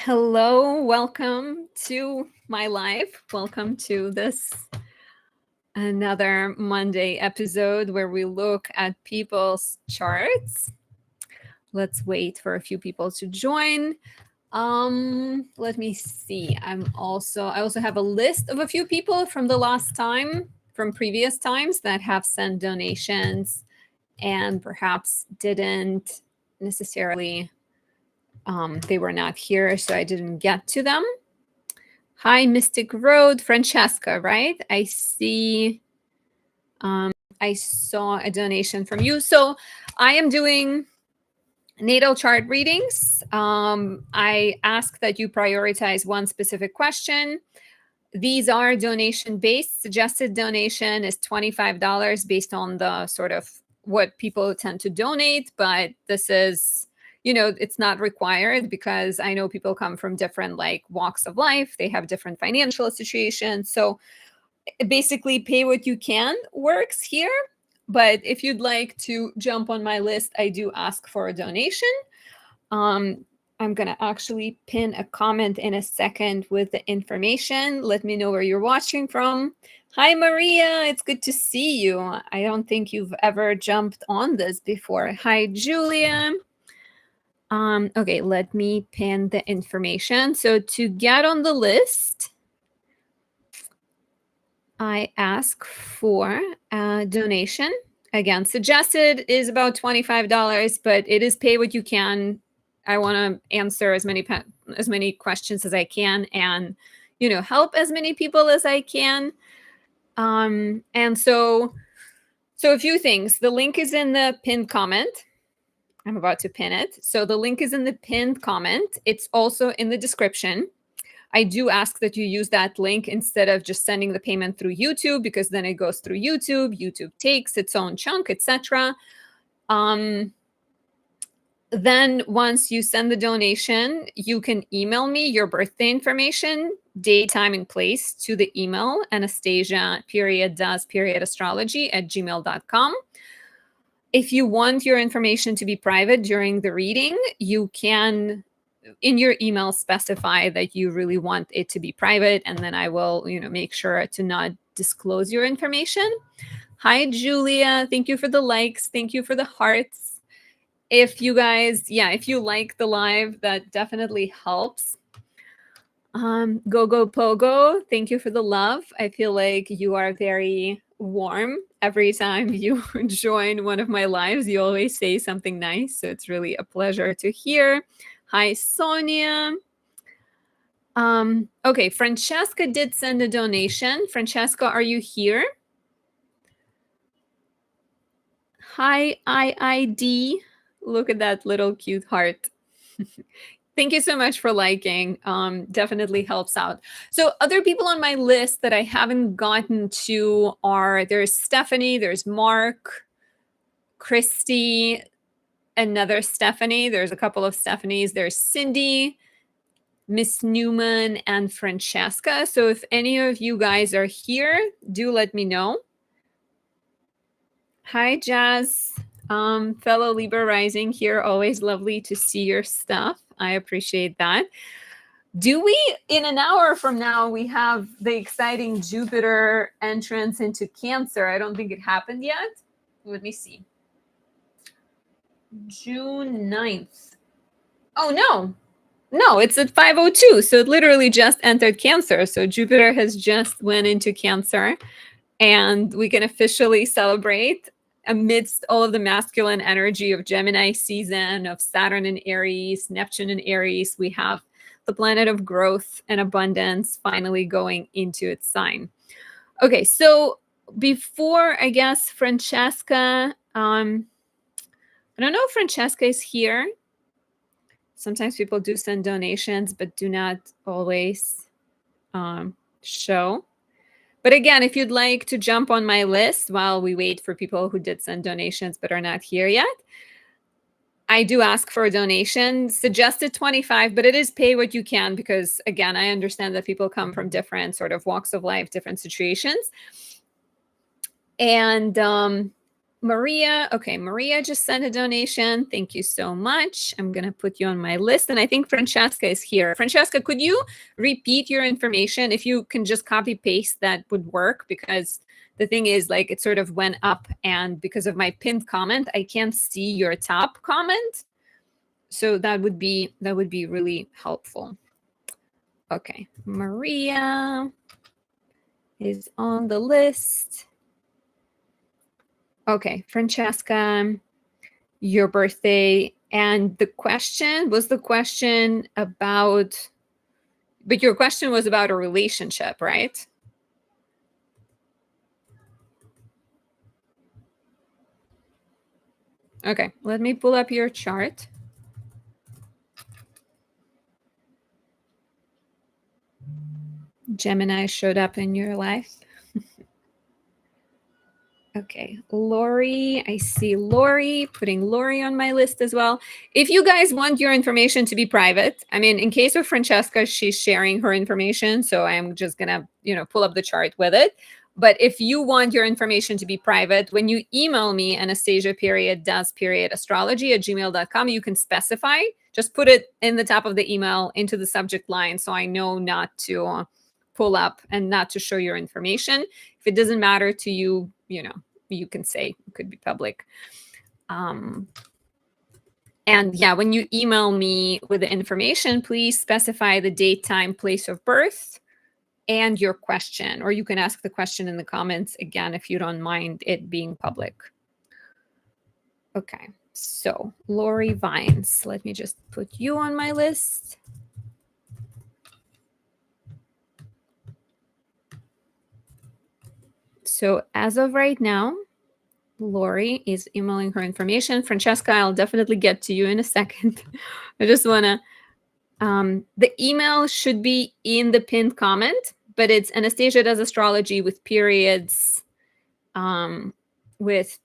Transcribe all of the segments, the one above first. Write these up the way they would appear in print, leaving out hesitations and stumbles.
Hello, welcome to my live. Welcome to this another Monday episode where we look at people's charts. Let's wait for a few people to join. Let me see. I also have a list of a few people from the last time, from previous times that have sent donations and perhaps didn't necessarily they were not here, so I didn't get to them. Hi, Mystic Road, Francesca, right? I see. I saw a donation from you. So I am doing natal chart readings. I ask that you prioritize one specific question. These are donation based. Suggested donation is $25 based on the sort of what people tend to donate, but this is, it's not required because I know people come from different walks of life. They have different financial situations. So basically pay what you can works here. But if you'd like to jump on my list, I do ask for a donation. I'm going to actually pin a comment in a second with the information. Let me know where you're watching from. Hi, Maria. It's good to see you. I don't think you've ever jumped on this before. Hi, Julia. Okay, let me pin the information. So to get on the list, I ask for a donation. Again, suggested is about $25, but it is pay what you can. I want to answer as many questions as I can and, help as many people as I can. And so a few things. The link is in the pinned comment. I'm about to pin it. So the link is in the pinned comment. It's also in the description. I do ask that you use that link instead of just sending the payment through YouTube, because then it goes through YouTube. YouTube takes its own chunk, etc. Then once you send the donation, you can email me your birthday information, date, time, and place to the email anastasia.does.astrology@gmail.com. If you want your information to be private during the reading, you can in your email specify that you really want it to be private, and then I will make sure to not disclose your information. Hi, Julia. Thank you for the likes. Thank you for the hearts. If you guys, if you like the live, that definitely helps. Go Pogo, thank you for the love. I feel like you are very warm. Every time you join one of my lives, you always say something nice, so it's really a pleasure to hear. Hi, Sonia. Okay, Francesca did send a donation. Francesca, are you here? Hi, IID. Look at that little cute heart. Thank you so much for liking. Definitely helps out. So other people on my list that I haven't gotten to are, there's Stephanie, there's Mark, Christy, another Stephanie. There's a couple of Stephanies. There's Cindy, Miss Newman, and Francesca. So if any of you guys are here, do let me know. Hi, Jazz. Fellow Libra rising here. Always lovely to see your stuff. I appreciate that. Do we, in an hour from now, we have the exciting Jupiter entrance into Cancer. I don't think it happened yet. Let me see. June 9th. Oh, no, it's at 5:02. So it literally just entered Cancer. So Jupiter has just went into Cancer, and we can officially celebrate amidst all of the masculine energy of Gemini season, of Saturn in Aries, Neptune in Aries. We have the planet of growth and abundance finally going into its sign. Okay, so before, I guess, Francesca, I don't know if Francesca is here. Sometimes people do send donations, but do not always show. But again, if you'd like to jump on my list while we wait for people who did send donations but are not here yet, I do ask for a donation. Suggested 25, but it is pay what you can, because again, I understand that people come from different sort of walks of life, different situations. And Maria. Okay, Maria just sent a donation. Thank you so much. I'm going to put you on my list. And I think Francesca is here. Francesca, could you repeat your information? If you can just copy paste, that would work, because the thing is, like, it sort of went up, and because of my pinned comment, I can't see your top comment. So that would be really helpful. Okay, Maria is on the list. Okay, Francesca, your birthday, and the question about, but your question was about a relationship, right? Okay, let me pull up your chart. Gemini showed up in your life. Okay, Lori, I see Lori, putting Lori on my list as well. If you guys want your information to be private, I mean, in case of Francesca, she's sharing her information, so I'm just gonna, pull up the chart with it. But if you want your information to be private, when you email me, Anastasia.does.astrology@gmail.com, you can specify, just put it in the top of the email into the subject line, so I know not to pull up and not to show your information. If it doesn't matter to you, you can say it could be public. And yeah, when you email me with the information, please specify the date, time, place of birth, and your question. Or you can ask the question in the comments again if you don't mind it being public. Okay, so Lori Vines, let me just put you on my list. So as of right now, Lori is emailing her information. Francesca, I'll definitely get to you in a second. I just want to, the email should be in the pinned comment, but it's Anastasia Does Astrology with periods, with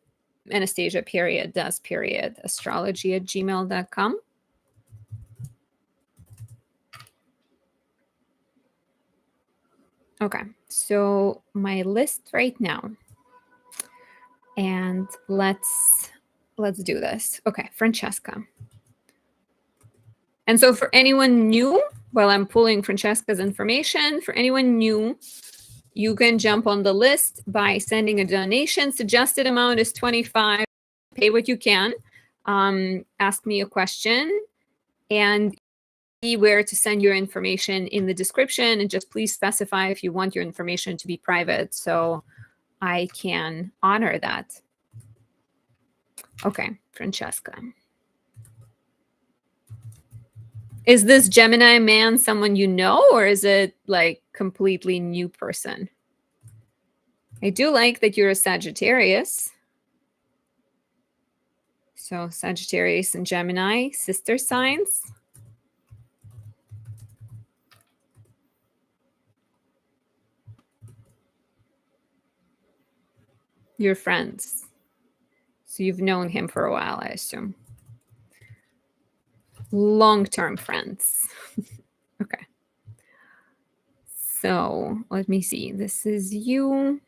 Anastasia period does period astrology@gmail.com. Okay, so my list right now. And let's do this. Okay, Francesca. And so for anyone new, while I'm pulling Francesca's information, for anyone new, you can jump on the list by sending a donation. Suggested amount is $25. Pay what you can. Ask me a question, and see where to send your information in the description, and just please specify if you want your information to be private, so I can honor that. Okay, Francesca. Is this Gemini man someone you know, or is it like completely new person? I do like that you're a Sagittarius. So Sagittarius and Gemini, sister signs. You're friends. So you've known him for a while, I assume. Long-term friends. Okay. So let me see. This is you.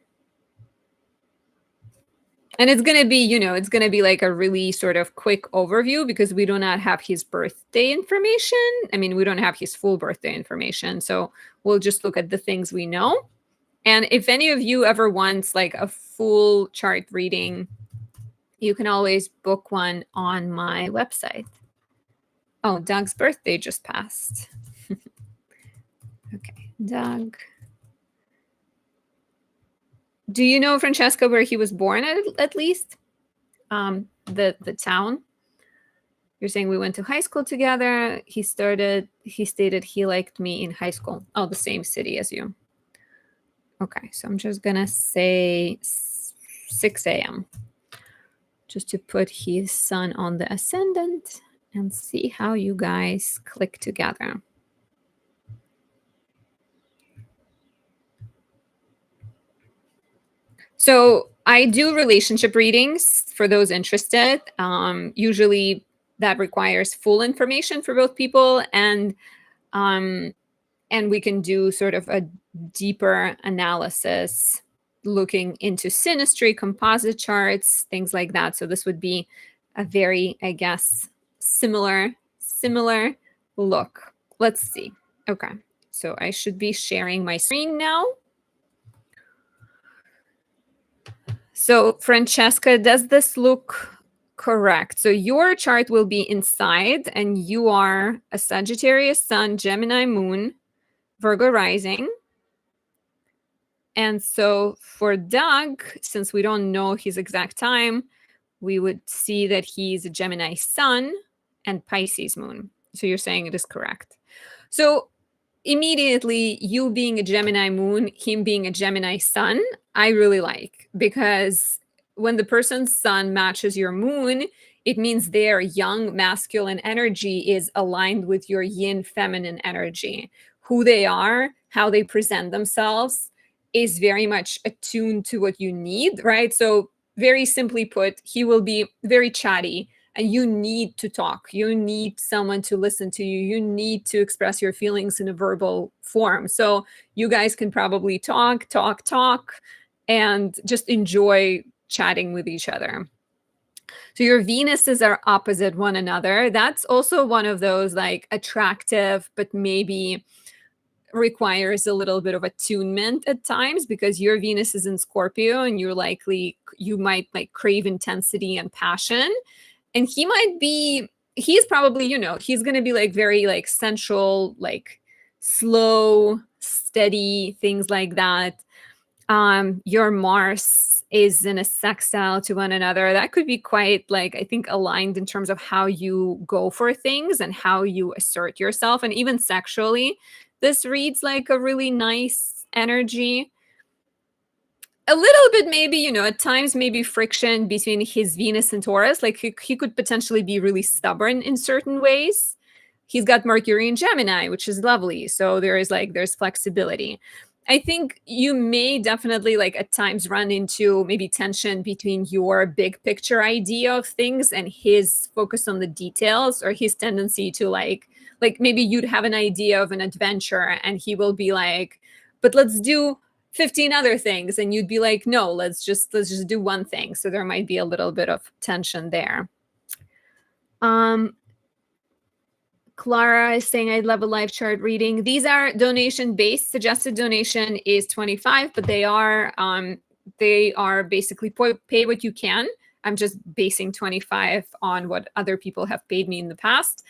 And it's going to be, it's going to be like a really sort of quick overview, because we do not have his birthday information. I mean, we don't have his full birthday information. So we'll just look at the things we know. And if any of you ever wants like a full chart reading, you can always book one on my website. Oh, Doug's birthday just passed. Okay, Doug. Do you know, Francesca, where he was born at least? The town? You're saying we went to high school together. He stated he liked me in high school. Oh, the same city as you. Okay, so I'm just gonna say 6 a.m. just to put his sun on the ascendant and see how you guys click together. So I do relationship readings for those interested. Usually that requires full information for both people, and we can do sort of a deeper analysis looking into synastry, composite charts, things like that. So this would be a very, I guess, similar look. Let's see. Okay. So I should be sharing my screen now. So Francesca, does this look correct? So your chart will be inside, and you are a Sagittarius Sun, Gemini Moon, Virgo rising. And so for Doug, since we don't know his exact time, we would see that he's a Gemini Sun and Pisces Moon. So you're saying it is correct. So immediately, you being a Gemini Moon, him being a Gemini Sun, I really like, because when the person's sun matches your moon, it means their young masculine energy is aligned with your yin feminine energy. Who they are, how they present themselves is very much attuned to what you need, right? So very simply put, he will be very chatty, and you need to talk. You need someone to listen to you. You need to express your feelings in a verbal form. So you guys can probably talk, and just enjoy chatting with each other. So your Venuses are opposite one another. That's also one of those like attractive, but maybe requires a little bit of attunement at times, because your Venus is in Scorpio, and you might like crave intensity and passion. And he's probably, he's going to be like very like sensual, like slow, steady, things like that. Your Mars is in a sextile to one another. That could be quite like, I think, aligned in terms of how you go for things and how you assert yourself. And even sexually, this reads like a really nice energy. A little bit, maybe, at times, maybe friction between his Venus and Taurus. Like he could potentially be really stubborn in certain ways. He's got Mercury in Gemini, which is lovely. So there's flexibility. I think you may definitely like at times run into maybe tension between your big picture idea of things and his focus on the details, or his tendency to like maybe you'd have an idea of an adventure and he will be like, but let's do 15 other things, and you'd be like, no, let's just do one thing. So there might be a little bit of tension there. Clara is saying, I'd love a live chart reading. These are donation based. Suggested donation is 25, but they are basically pay what you can. I'm just basing 25 on what other people have paid me in the past.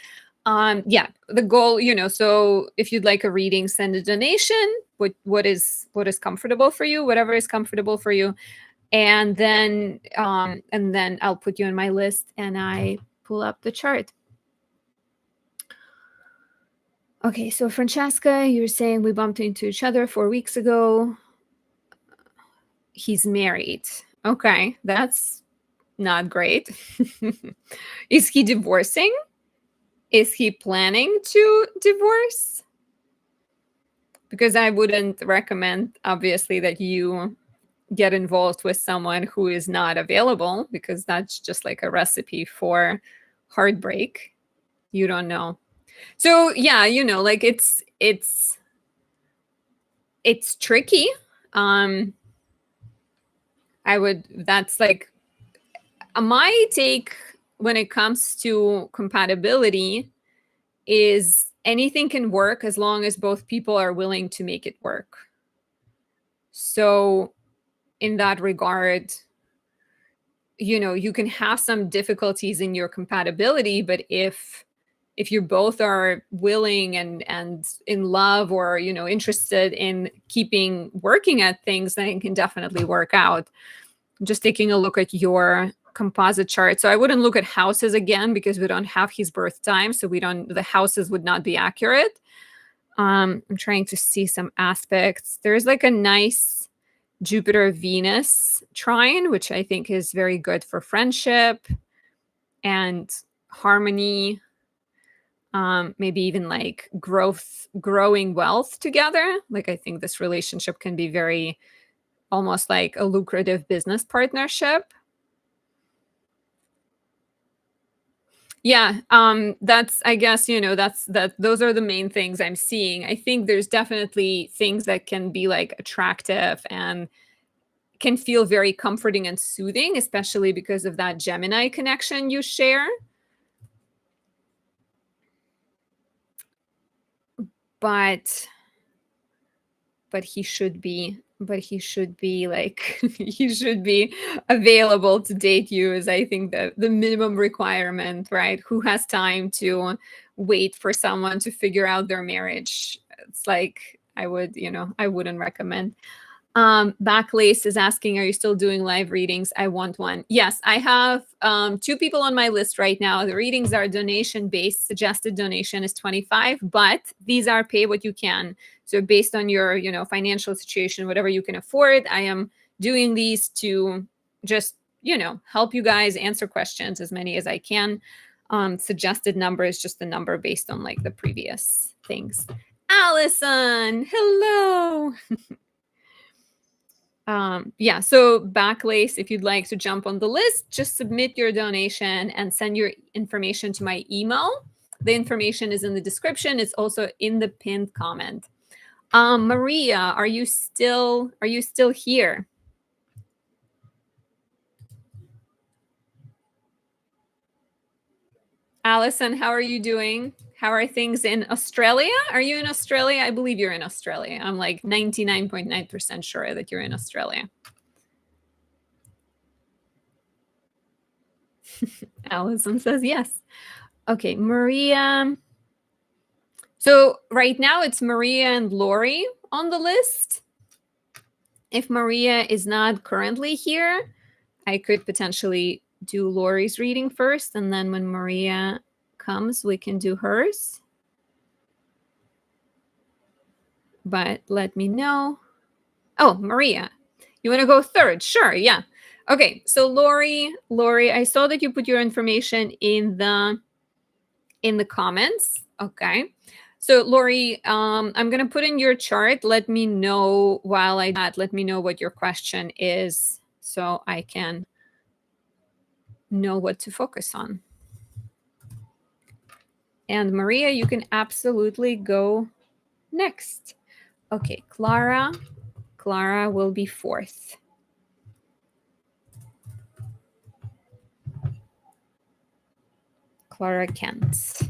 The goal, so if you'd like a reading, send a donation. What is comfortable for you, whatever is comfortable for you. And then I'll put you on my list and I pull up the chart. Okay, so Francesca, you're saying we bumped into each other 4 weeks ago. He's married. Okay, that's not great. Is he divorcing? Is he planning to divorce? Because I wouldn't recommend, obviously, that you get involved with someone who is not available, because that's just like a recipe for heartbreak. You don't know. So yeah, like it's tricky. That's like my take when it comes to compatibility is anything can work as long as both people are willing to make it work. So in that regard, you can have some difficulties in your compatibility, but if you both are willing and in love, or interested in keeping working at things, then it can definitely work out. I'm just taking a look at your composite chart. So I wouldn't look at houses again, because we don't have his birth time, so the houses would not be accurate. I'm trying to see some aspects. There's like a nice Jupiter-Venus trine, which I think is very good for friendship and harmony. Maybe even like growing wealth together. Like I think this relationship can be very almost like a lucrative business partnership. Yeah, that's, I guess, those are the main things I'm seeing. I think there's definitely things that can be like attractive and can feel very comforting and soothing, especially because of that Gemini connection you share. But he should be like he should be available to date you, is I think the minimum requirement, right? Who has time to wait for someone to figure out their marriage? It's like I wouldn't recommend. Backlace is asking, are you still doing live readings? I want one. Yes, I have 2 people on my list right now. The readings are donation based. Suggested donation is 25, but these are pay what you can. So based on your, financial situation, whatever you can afford, I am doing these to just, help you guys answer questions, as many as I can. Suggested number is just the number based on like the previous things. Allison, hello. So Backlace, if you'd like to jump on the list, just submit your donation and send your information to my email. The information is in the description. It's also in the pinned comment. Maria, are you still here? Allison, how are you doing? How are things in Australia? Are you in Australia? I believe you're in Australia. I'm like 99.9% sure that you're in Australia. Allison says yes. Okay, Maria. So right now it's Maria and Lori on the list. If Maria is not currently here, I could potentially do Lori's reading first, and then when Maria comes, we can do hers. But let me know. Oh, Maria, you want to go third? Sure, yeah. Okay, so Lori, I saw that you put your information in the comments. Okay. So Lori, I'm going to put in your chart. Let me know let me know what your question is so I can know what to focus on. And Maria, you can absolutely go next. Okay, Clara will be fourth. Clara Kent.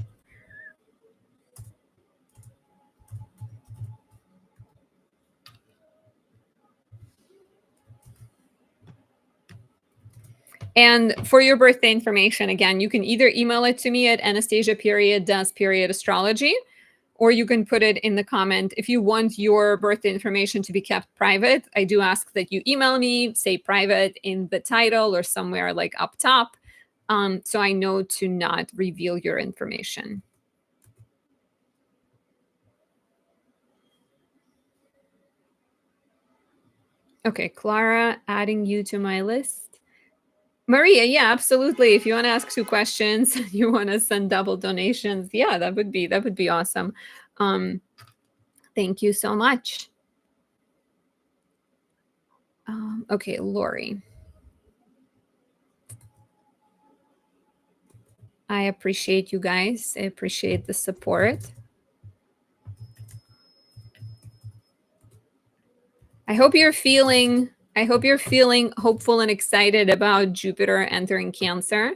And for your birthday information, again, you can either email it to me at Anastasia.does.astrology, or you can put it in the comment. If you want your birthday information to be kept private, I do ask that you email me, say private in the title or somewhere like up top, so I know to not reveal your information. Okay, Clara, adding you to my list. Maria, yeah, absolutely. If you want to ask 2 questions, you want to send double donations, yeah, that would be awesome. Thank you so much. Okay, Lori. I appreciate you guys. I appreciate the support. I hope you're feeling hopeful and excited about Jupiter entering Cancer.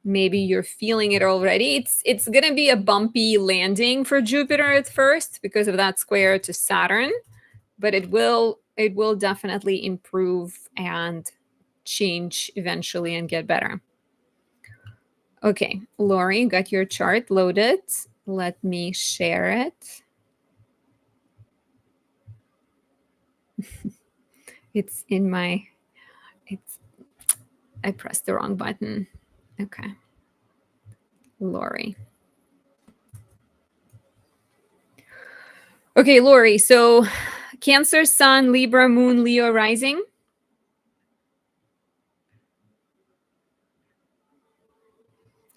Maybe you're feeling it already. It's going to be a bumpy landing for Jupiter at first because of that square to Saturn, but it will definitely improve and change eventually and get better. Okay, Lori, got your chart loaded. Let me share it. I pressed the wrong button. Okay. Lori. Okay, Lori. So Cancer, Sun, Libra, Moon, Leo, rising.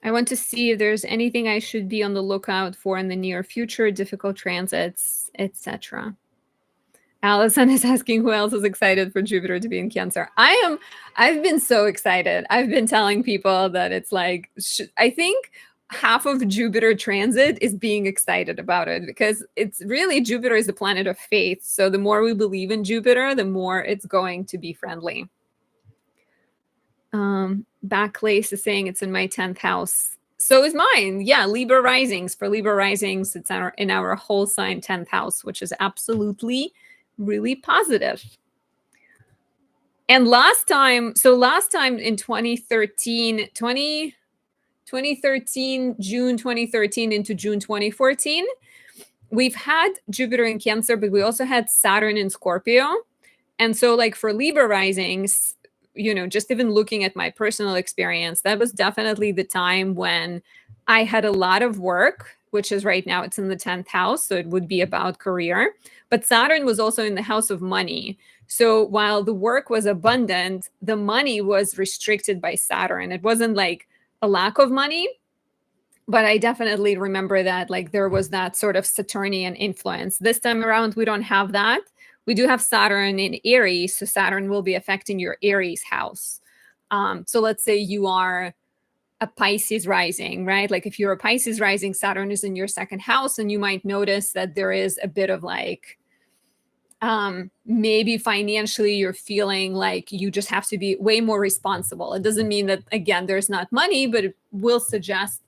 I want to see if there's anything I should be on the lookout for in the near future, difficult transits, etc. Allison is asking who else is excited for Jupiter to be in Cancer. I've been so excited. I've been telling people that it's like, I think half of Jupiter transit is being excited about it, because it's really, Jupiter is the planet of faith. So the more we believe in Jupiter, the more it's going to be friendly. Backlace is saying it's in my 10th house. So is mine. Yeah, Libra risings. For Libra risings, it's in our whole sign 10th house, which is absolutely really positive. And last time in 2013, June 2013 into June 2014, we've had Jupiter in Cancer, but we also had Saturn in Scorpio. And so, like, for Libra risings, just even looking at my personal experience, that was definitely the time when I had a lot of work, which is right now, it's in the 10th house. So it would be about career. But Saturn was also in the house of money. So while the work was abundant, the money was restricted by Saturn. It wasn't like a lack of money, but I definitely remember that, like, there was that sort of Saturnian influence. This time around, we don't have that. We do have Saturn in Aries, so Saturn will be affecting your Aries house. So let's say you are a Pisces rising, right? Like, if you're a Pisces rising, Saturn is in your second house, and you might notice that there is a bit of like, maybe financially you're feeling like you just have to be way more responsible. It doesn't mean that, again, there's not money, but it will suggest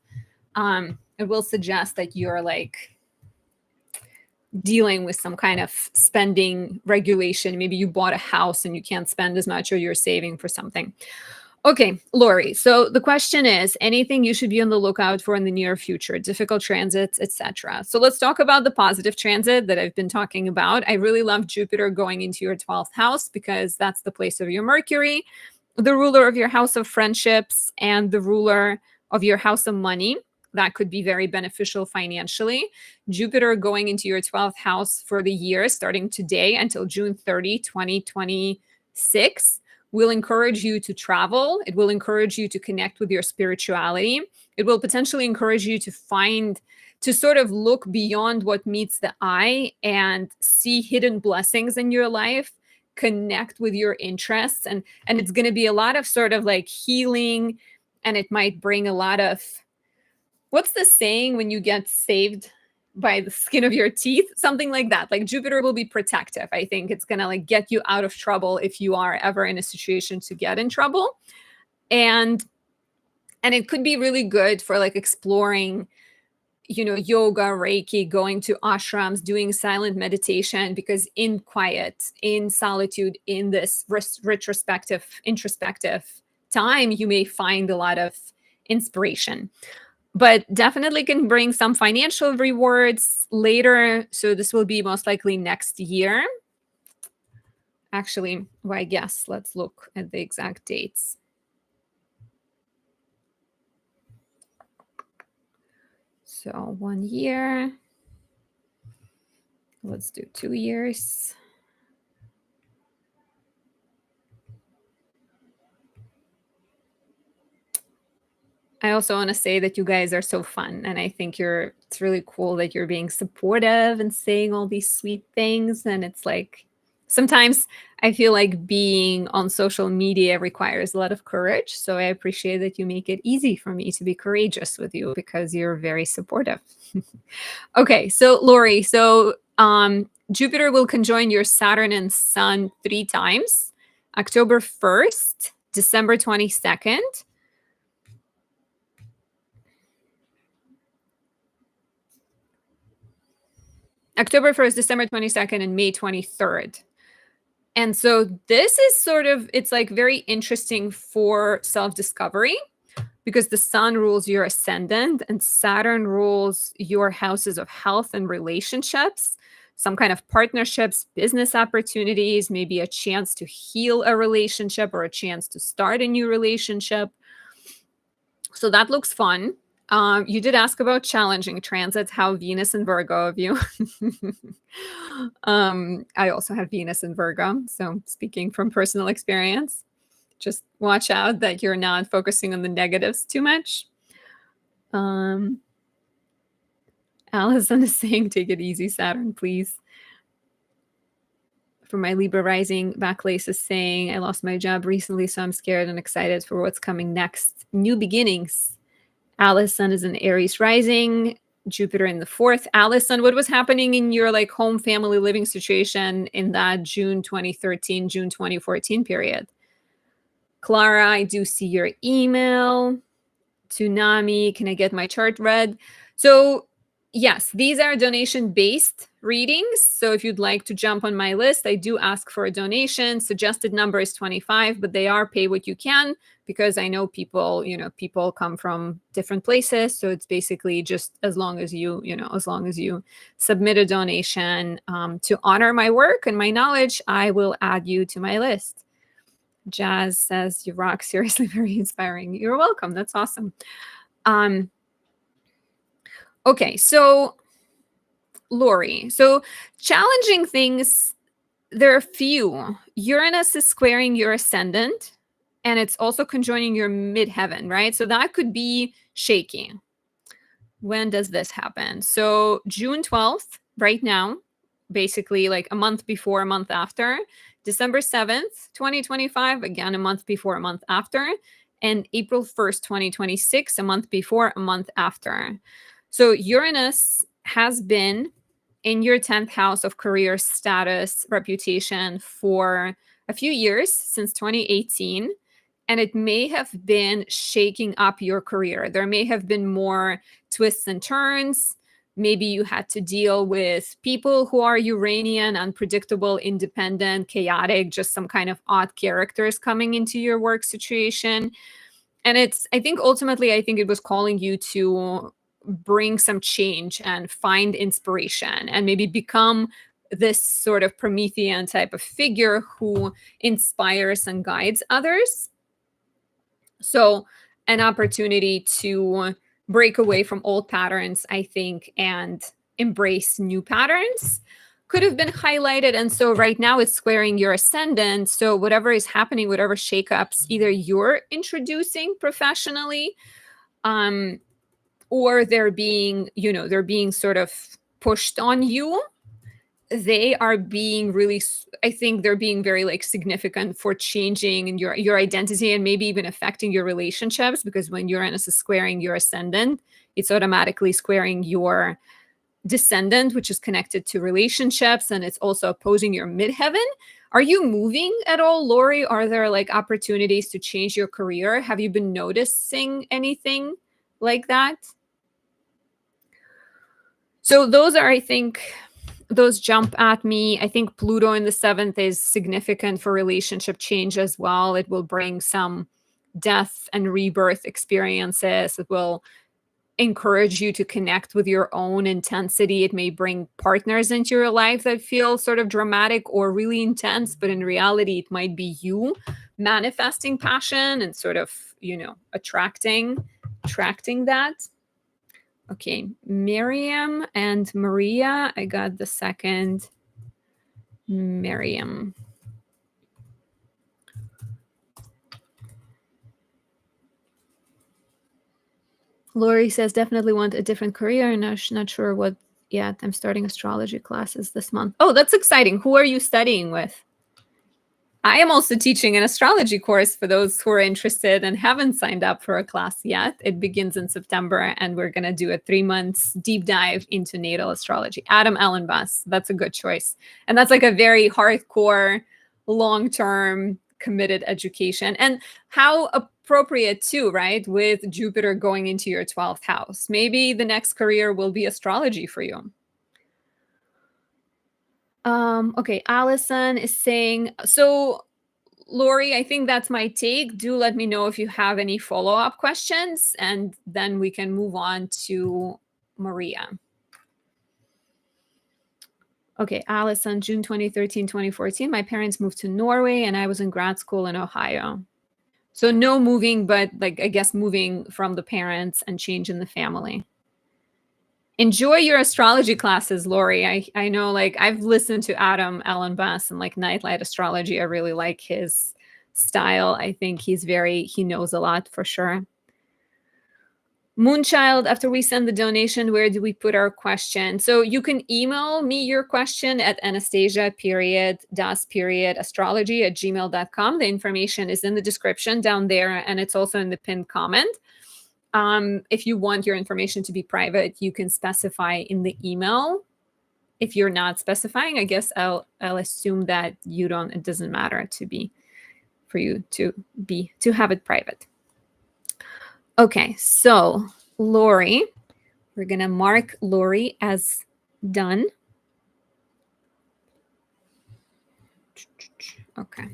that you're like dealing with some kind of spending regulation. Maybe you bought a house and you can't spend as much, or you're saving for something. Okay, Lori. So the question is, anything you should be on the lookout for in the near future, difficult transits, etc. So let's talk about the positive transit that I've been talking about. I really love Jupiter going into your 12th house, because that's the place of your Mercury, the ruler of your house of friendships, and the ruler of your house of money. That could be very beneficial financially. Jupiter going into your 12th house for the year starting today until June 30, 2026 will encourage you to travel. It will encourage you to connect with your spirituality. It will potentially encourage you to sort of look beyond what meets the eye and see hidden blessings in your life, connect with your interests. And it's going to be a lot of sort of like healing, and it might bring a lot of, what's the saying when you get saved by the skin of your teeth? Something like that. Like, Jupiter will be protective. I think it's going to like get you out of trouble if you are ever in a situation to get in trouble. And it could be really good for like exploring, yoga, Reiki, going to ashrams, doing silent meditation, because in quiet, in solitude, in this introspective time, you may find a lot of inspiration. But definitely can bring some financial rewards later. So this will be most likely next year. Actually, well, I guess let's look at the exact dates. So 1 year. Let's do 2 years. I also want to say that you guys are so fun, and I think it's really cool that you're being supportive and saying all these sweet things. And it's like, sometimes I feel like being on social media requires a lot of courage. So I appreciate that you make it easy for me to be courageous with you, because you're very supportive. Okay, so Lori, Jupiter will conjoin your Saturn and Sun 3 times: October 1st, December 22nd, October 1st, December 22nd, and May 23rd. And so this is sort of, it's like very interesting for self-discovery, because the Sun rules your ascendant and Saturn rules your houses of health and relationships, some kind of partnerships, business opportunities, maybe a chance to heal a relationship or a chance to start a new relationship. So that looks fun. You did ask about challenging transits, how Venus and Virgo of you. I also have Venus in Virgo, so speaking from personal experience, just watch out that you're not focusing on the negatives too much. Allison is saying, take it easy, Saturn, please. For my Libra rising, Backlace is saying, I lost my job recently, so I'm scared and excited for what's coming next. New beginnings. Allison is an Aries rising, Jupiter in the 4th. Allison, what was happening in your like home family living situation in that June 2013, June 2014 period? Clara, I do see your email. Tsunami, can I get my chart read? So yes, these are donation-based readings. So if you'd like to jump on my list, I do ask for a donation. Suggested number is 25, but they are pay what you can, because I know people, people come from different places. So it's basically just as long as you submit a donation to honor my work and my knowledge, I will add you to my list. Jazz says, you rock, seriously, very inspiring. You're welcome. That's awesome. Okay, so Lori, so challenging things, there are a few. Uranus is squaring your ascendant, and it's also conjoining your midheaven, right? So that could be shaky. When does this happen? So June 12th, right now, basically like a month before, a month after. December 7th, 2025, again, a month before, a month after. And April 1st, 2026, a month before, a month after. So Uranus has been in your 10th house of career, status, reputation for a few years, since 2018. And it may have been shaking up your career. There may have been more twists and turns. Maybe you had to deal with people who are Uranian, unpredictable, independent, chaotic, just some kind of odd characters coming into your work situation. And I think it was calling you to bring some change and find inspiration and maybe become this sort of Promethean type of figure who inspires and guides others. So an opportunity to break away from old patterns, I think, and embrace new patterns could have been highlighted. And so right now it's squaring your ascendant. So whatever is happening, whatever shakeups, either you're introducing professionally, or they're being sort of pushed on you. They are being really, I think they're being very like significant for changing your identity and maybe even affecting your relationships, because when Uranus is squaring your ascendant, it's automatically squaring your descendant, which is connected to relationships, and it's also opposing your midheaven. Are you moving at all, Lori? Are there like opportunities to change your career? Have you been noticing anything like that? So those are, I think, those jump at me. I think Pluto in the 7th is significant for relationship change as well. It will bring some death and rebirth experiences. It will encourage you to connect with your own intensity. It may bring partners into your life that feel sort of dramatic or really intense, but in reality, it might be you manifesting passion and sort of, attracting that. Okay, Miriam and Maria. I got the second Miriam. Lori says, definitely want a different career. Not sure what yet. I'm starting astrology classes this month. Oh, that's exciting. Who are you studying with? I am also teaching an astrology course for those who are interested and haven't signed up for a class yet. It begins in September, and we're going to do a 3 months deep dive into natal astrology. Adam Allenbus, that's a good choice. And that's like a very hardcore, long-term, committed education. And how appropriate too, right? With Jupiter going into your 12th house. Maybe the next career will be astrology for you. Okay, Allison is saying, so Lori, I think that's my take. Do let me know if you have any follow-up questions, and then we can move on to Maria. Okay, Allison, June 2013, 2014, my parents moved to Norway and I was in grad school in Ohio. So no moving, but like, I guess moving from the parents and change in the family. Enjoy your astrology classes, Lori. I know, like, I've listened to Adam Allenbus and like Nightlight Astrology. I really like his style. I think he knows a lot for sure. Moonchild, after we send the donation, where do we put our question? So you can email me your question at Anastasia.astrology@gmail.com. The information is in the description down there, and it's also in the pinned comment. if you want your information to be private, you can specify in the email. If you're not specifying, I guess I'll assume that you don't, it doesn't matter for you to have it private. Okay, so Lori, we're gonna mark Lori as done. Okay.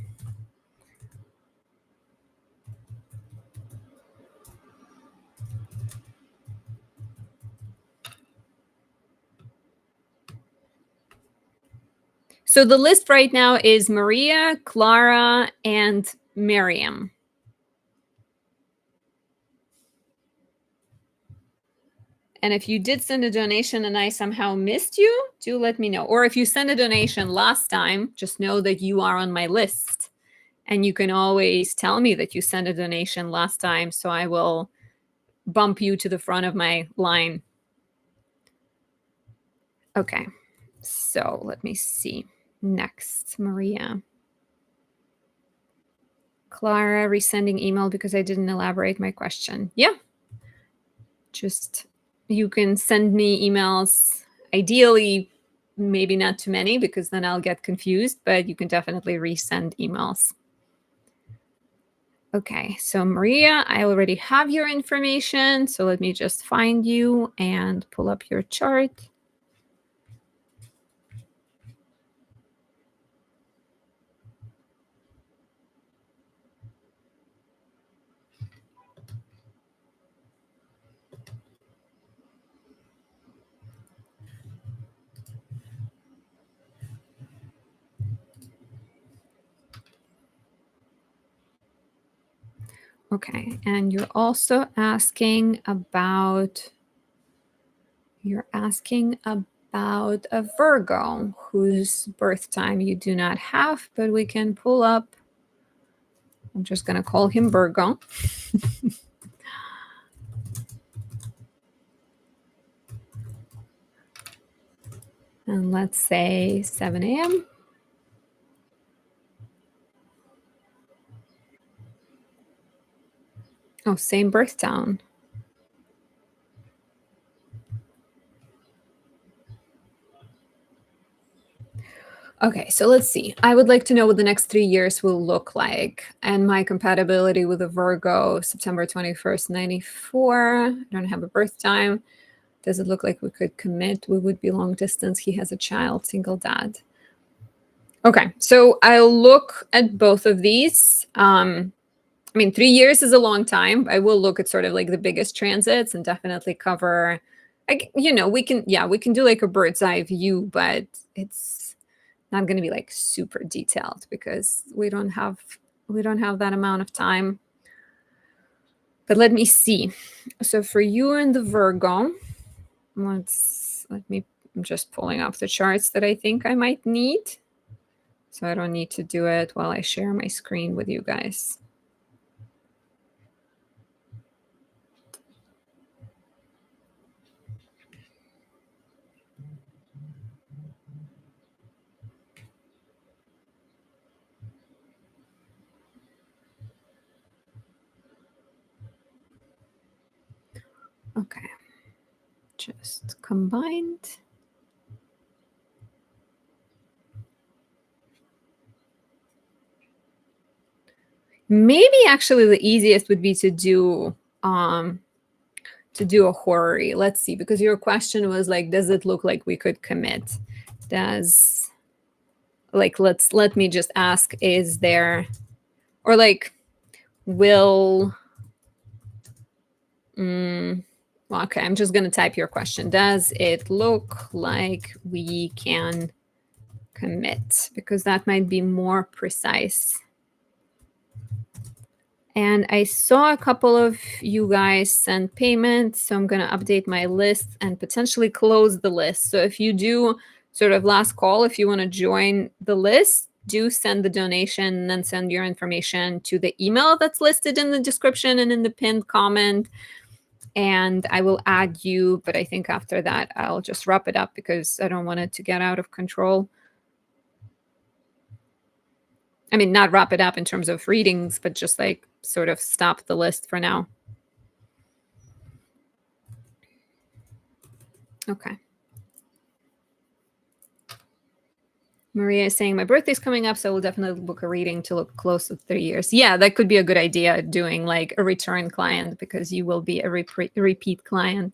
So the list right now is Maria, Clara, and Miriam. And if you did send a donation and I somehow missed you, do let me know. Or if you sent a donation last time, just know that you are on my list. And you can always tell me that you sent a donation last time, so I will bump you to the front of my line. Okay, so let me see. Next, Maria. Clara, resending email because I didn't elaborate my question. Yeah. Just, you can send me emails, ideally, maybe not too many because then I'll get confused, but you can definitely resend emails. Okay, so Maria, I already have your information. So let me just find you and pull up your chart. Okay, and you're also asking about a Virgo whose birth time you do not have, but we can pull up. I'm just going to call him Virgo. And let's say 7 a.m. Oh, same birth town. Okay, so let's see. I would like to know what the next 3 years will look like and my compatibility with a Virgo, September 21st, 94. I don't have a birth time. Does it look like we could commit? We would be long distance. He has a child, single dad. Okay, so I'll look at both of these. I mean, 3 years is a long time. I will look at sort of like the biggest transits and definitely cover, we can do like a bird's eye view, but it's not going to be like super detailed because we don't have that amount of time. But let me see. So for you and the Virgo, I'm just pulling up the charts that I think I might need. So I don't need to do it while I share my screen with you guys. Okay, just combined. Maybe actually the easiest would be to do a horary. Let's see, because your question was like, does it look like we could commit? Let me just ask, is there, or like, will, okay, I'm just going to type your question. Does it look like we can commit? Because that might be more precise. And I saw a couple of you guys send payments, so I'm going to update my list and potentially close the list. So if you do sort of last call, if you want to join the list, do send the donation and then send your information to the email that's listed in the description and in the pinned comment. And I will add you, but I think after that, I'll just wrap it up because I don't want it to get out of control. I mean, not wrap it up in terms of readings, but just like sort of stop the list for now. Okay. Maria is saying my birthday's coming up, so we'll definitely book a reading to look close to 3 years. Yeah, that could be a good idea, doing like a return client, because you will be a repeat client.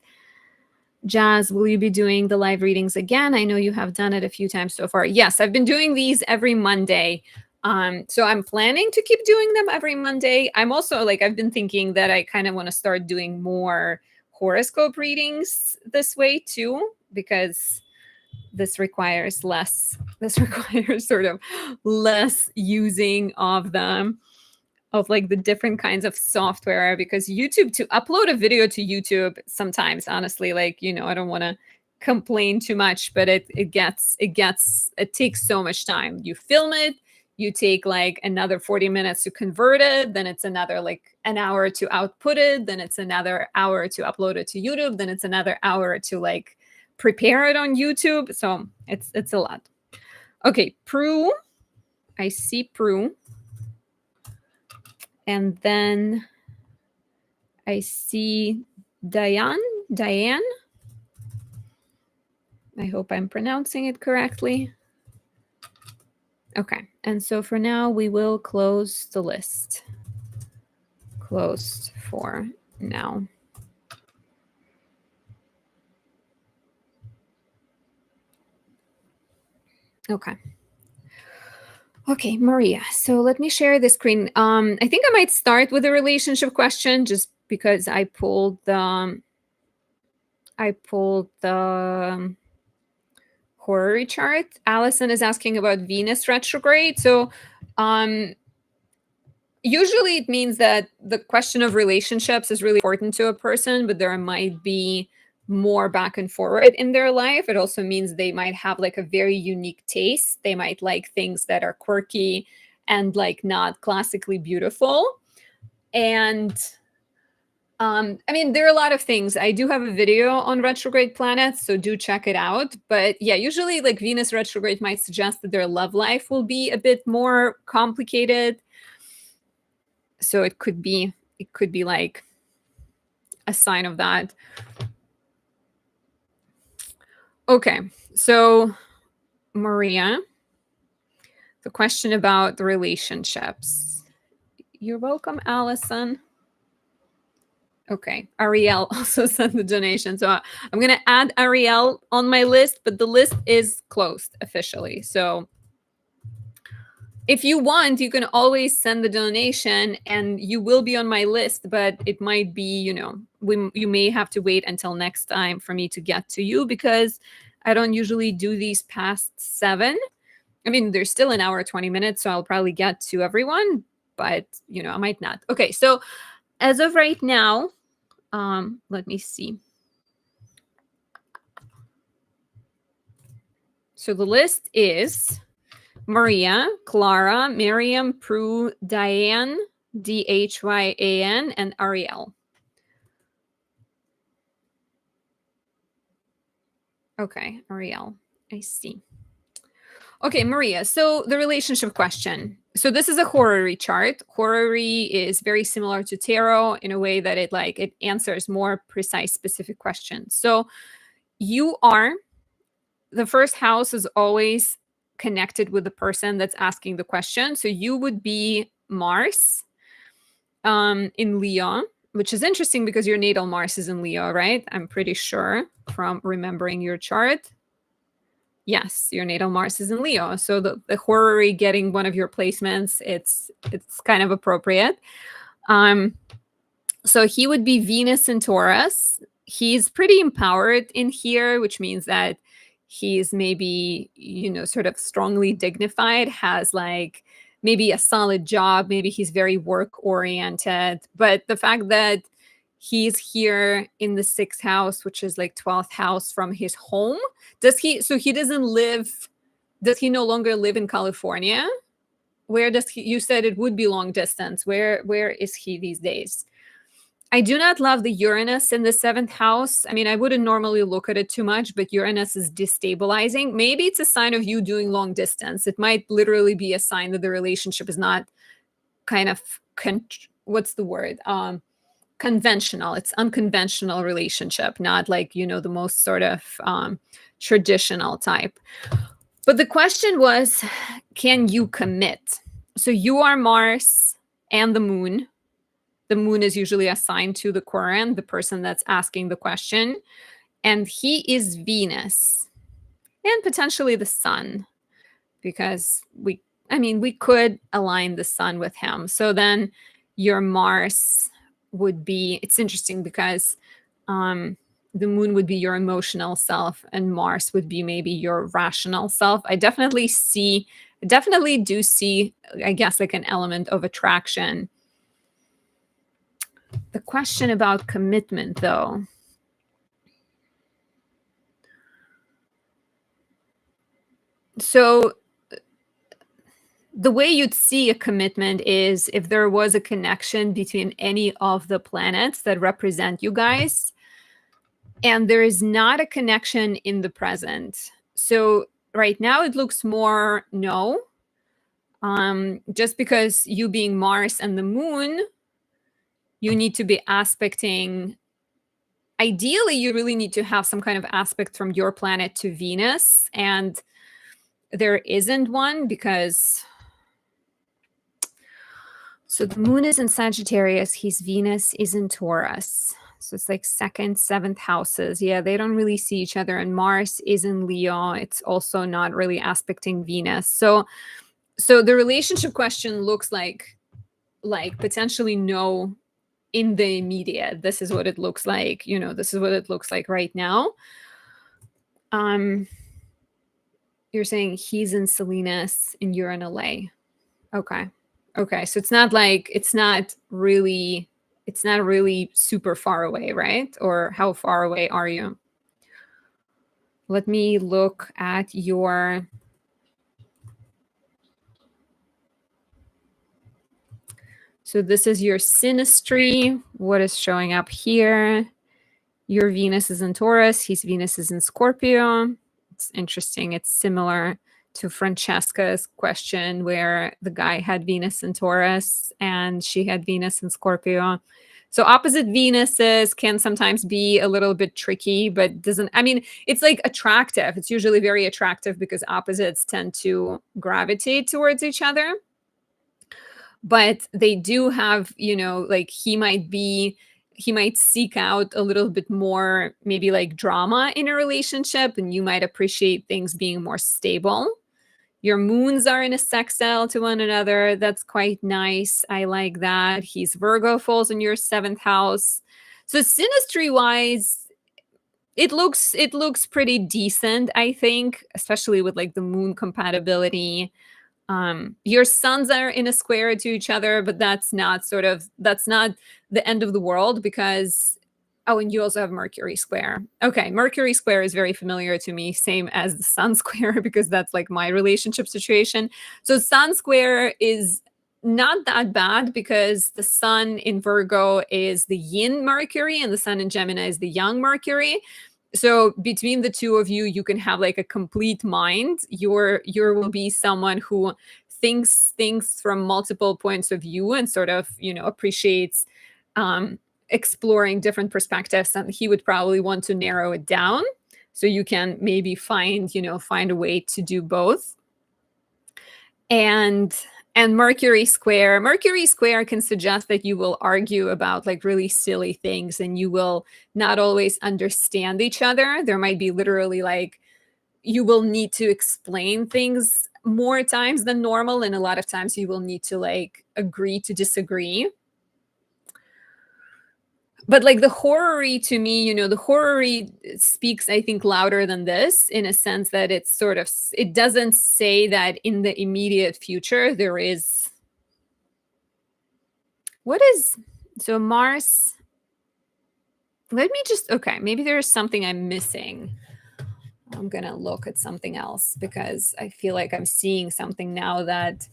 Jazz, will you be doing the live readings again? I know you have done it a few times so far. Yes, I've been doing these every Monday. So I'm planning to keep doing them every Monday. I'm also like, I've been thinking that I kind of want to start doing more horoscope readings this way too, because this requires sort of less using of them, of like the different kinds of software, because YouTube, to upload a video to YouTube sometimes, honestly, like, I don't want to complain too much, but it takes so much time. You film it, you take like another 40 minutes to convert it, then it's another like an hour to output it, then it's another hour to upload it to YouTube, then it's another hour to like prepare it on YouTube. So it's a lot. Okay, Prue. I see Prue. And then I see Diane. I hope I'm pronouncing it correctly. Okay, and so for now, we will close the list. Closed for now. Okay. Okay, Maria. So let me share the screen. I think I might start with a relationship question, just because I pulled the horary chart. Allison is asking about Venus retrograde. So usually it means that the question of relationships is really important to a person, but there might be more back and forward in their life. It also means they might have like a very unique taste. They might like things that are quirky and like not classically beautiful. And I mean, there are a lot of things. I do have a video on retrograde planets, so do check it out. But yeah, usually like Venus retrograde might suggest that their love life will be a bit more complicated. So it could be like a sign of that. Okay, so Maria, the question about the relationships. You're welcome, Allison. Okay, Ariel also sent the donation. So I'm going to add Ariel on my list, but the list is closed officially. So if you want, you can always send the donation and you will be on my list, but it might be, you may have to wait until next time for me to get to you, because I don't usually do these past 7. I mean, there's still an hour, 20 minutes, so I'll probably get to everyone, but, I might not. Okay, so as of right now, let me see. So the list is Maria, Clara, Miriam, Prue, Diane, Dhyan, and Ariel. Okay, Ariel, I see. Okay, Maria, so the relationship question. So this is a horary chart. Horary is very similar to tarot in a way that it answers more precise, specific questions. So the first house is always connected with the person that's asking the question. So you would be Mars in Leo, which is interesting because your natal Mars is in Leo, right? I'm pretty sure from remembering your chart. Yes, your natal Mars is in Leo. So the horary getting one of your placements, it's kind of appropriate. So he would be Venus in Taurus. He's pretty empowered in here, which means that he's maybe, sort of strongly dignified, has like maybe a solid job, maybe he's very work oriented. But the fact that he's here in the 6th house, which is like 12th house from his home, does he no longer live in California? Where does he, you said it would be long distance. Where is he these days? I do not love the Uranus in the 7th house. I mean, I wouldn't normally look at it too much, but Uranus is destabilizing. Maybe it's a sign of you doing long distance. It might literally be a sign that the relationship is not kind of, what's the word? conventional. It's unconventional relationship, not like, you know, the most sort of traditional type. But the question was, can you commit? So you are Mars and the moon. The moon is usually assigned to the querent, the person that's asking the question. And he is Venus and potentially the sun, because we could align the sun with him. So then your Mars would be, it's interesting because the moon would be your emotional self and Mars would be maybe your rational self. I definitely do see, I guess, like an element of attraction. The question about commitment, though. So the way you'd see a commitment is if there was a connection between any of the planets that represent you guys, and there is not a connection in the present. So right now it looks more no, just because you being Mars and the moon, you need to be aspecting. Ideally, you really need to have some kind of aspect from your planet to Venus, and there isn't one because, so the moon is in Sagittarius, his Venus is in Taurus. So it's like second, seventh houses. Yeah, they don't really see each other. And Mars is in Leo. It's also not really aspecting Venus. So the relationship question looks like potentially no in the immediate. This is what it looks like. You know, this is what it looks like right now. You're saying he's in Salinas and you're in LA. Okay. So it's not really super far away, right? Or how far away are you? Let me look at your, so this is your synastry. What is showing up here? Your Venus is in Taurus. His Venus is in Scorpio. It's interesting. It's similar to Francesca's question where the guy had Venus in Taurus and she had Venus in Scorpio. So opposite Venuses can sometimes be a little bit tricky, but it's like attractive. It's usually very attractive because opposites tend to gravitate towards each other. But they do have, like he might seek out a little bit more, maybe like drama in a relationship, and you might appreciate things being more stable. Your moons are in a sextile to one another. That's quite nice. I like that. He's Virgo, falls in your seventh house. So synastry wise, it looks pretty decent, I think, especially with like the moon compatibility. Your suns are in a square to each other, but that's not the end of the world because, oh, and you also have Mercury square. Okay, Mercury square is very familiar to me, same as the Sun square, because that's like my relationship situation. So Sun square is not that bad because the Sun in Virgo is the yin Mercury and the Sun in Gemini is the yang Mercury. So between the two of you, you can have like a complete mind. You will be someone who thinks things from multiple points of view and sort of, appreciates exploring different perspectives, and he would probably want to narrow it down. So you can maybe find a way to do both. And Mercury square can suggest that you will argue about like really silly things and you will not always understand each other. There might be literally like you will need to explain things more times than normal, and a lot of times you will need to like agree to disagree. But like the horror-y to me, the horror-y speaks, I think, louder than this in a sense that it doesn't say that in the immediate future there is. So Mars, maybe there's something I'm missing. I'm going to look at something else because I feel like I'm seeing something now that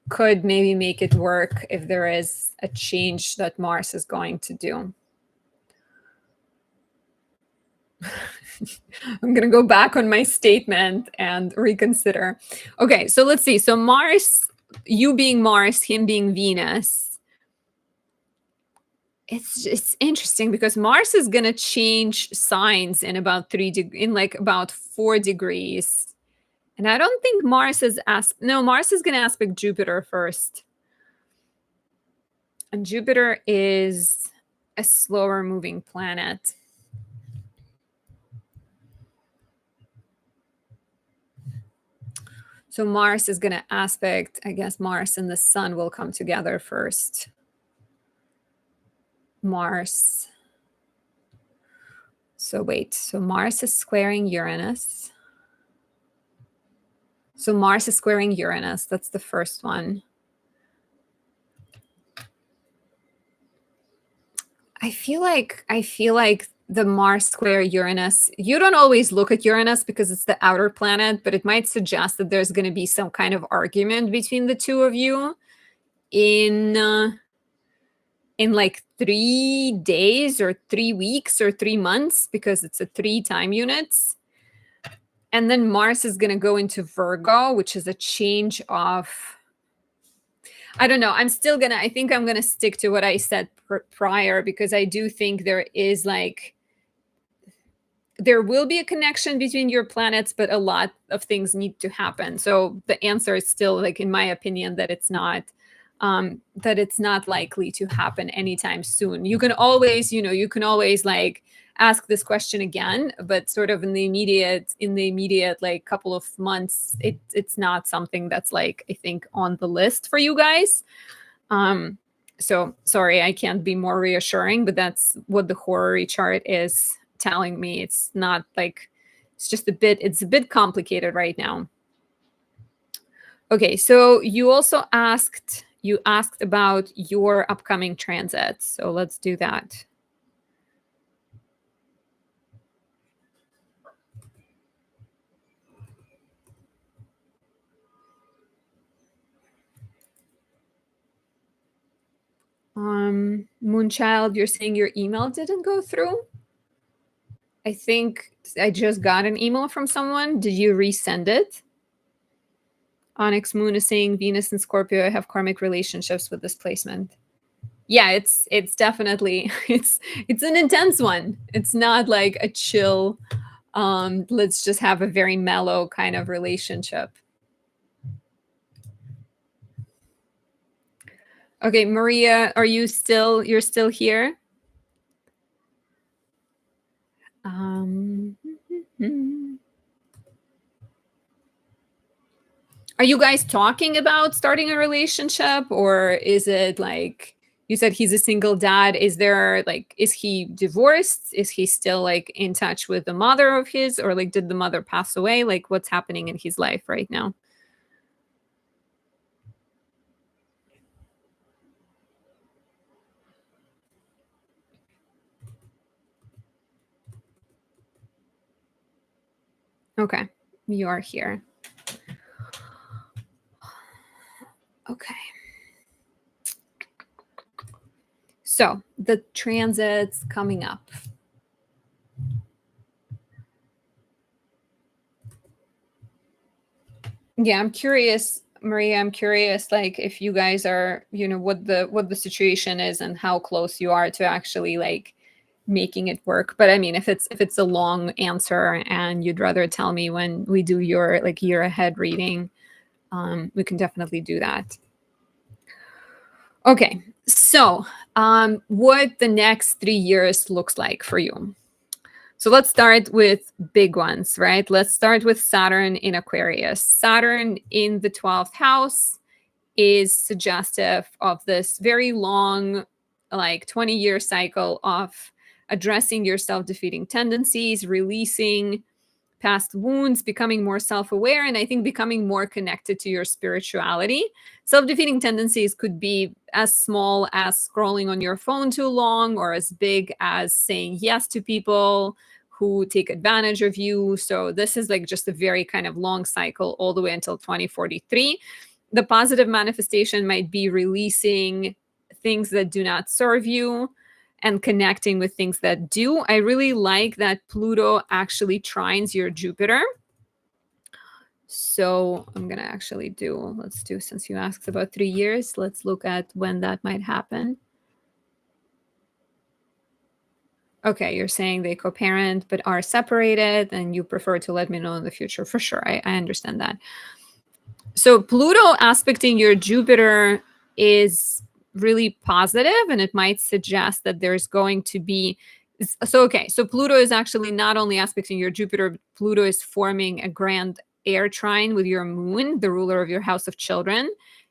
could maybe make it work if there is a change that Mars is going to do. I'm going to go back on my statement and reconsider. Okay, so let's see. So Mars, you being Mars, him being Venus. it's interesting because Mars is gonna change signs in about in like about 4 degrees. And I don't think Mars is Mars is gonna aspect Jupiter first. And Jupiter is a slower moving planet. So Mars is gonna aspect, I guess Mars and the Sun will come together first. Mars. So wait, so Mars is squaring Uranus. So Mars is squaring Uranus. That's the first one. I feel like the Mars square Uranus, you don't always look at Uranus because it's the outer planet, but it might suggest that there's going to be some kind of argument between the two of you in like 3 days or 3 weeks or 3 months, because it's a 3 time units. And then Mars is going to go into Virgo, which is a change of, I don't know. I think I'm going to stick to what I said prior, because I do think there will be a connection between your planets, but a lot of things need to happen. So the answer is still, like, in my opinion, that it's not likely to happen anytime soon. You can always like ask this question again, but sort of in the immediate like couple of months, it's not something that's, like, I think, on the list for you guys. So sorry, I can't be more reassuring, but that's what the horary chart is telling me. It's not like, it's a bit complicated right now. Okay, so you also asked about your upcoming transits. So let's do that. Moonchild, you're saying your email didn't go through? I think I just got an email from someone. Did you resend it? Onyx Moon is saying Venus and Scorpio have karmic relationships with this placement. Yeah, it's definitely it's an intense one. It's not like a chill, let's just have a very mellow kind of relationship. Okay, Maria, you're still here? Are you guys talking about starting a relationship, or is it like, you said he's a single dad? Is he divorced? Is he still like in touch with the mother of his, or like did the mother pass away? Like, what's happening in his life right now? Okay, you are here. Okay. So the transits coming up. Yeah, I'm curious, Maria. I'm curious, like, if you guys are, what the situation is and how close you are to actually like making it work. But I mean, if it's a long answer and you'd rather tell me when we do your like year ahead reading, we can definitely do that. Okay, so what the next 3 years looks like for you. So let's start with big ones, right? Let's start with Saturn in Aquarius. Saturn in the 12th house is suggestive of this very long, like 20-year cycle of addressing your self-defeating tendencies, releasing past wounds, becoming more self-aware, and I think becoming more connected to your spirituality. Self-defeating tendencies could be as small as scrolling on your phone too long, or as big as saying yes to people who take advantage of you. So this is like just a very kind of long cycle all the way until 2043. The positive manifestation might be releasing things that do not serve you and connecting with things that do. I really like that Pluto actually trines your Jupiter. So I'm going to actually since you asked about 3 years, let's look at when that might happen. Okay, you're saying they co-parent but are separated, and you prefer to let me know in the future. For sure, I understand that. So Pluto aspecting your Jupiter is really positive, and it might suggest that there's going to be. So okay, so Pluto is actually not only aspecting your Jupiter, Pluto is forming a grand air trine with your moon, the ruler of your house of children,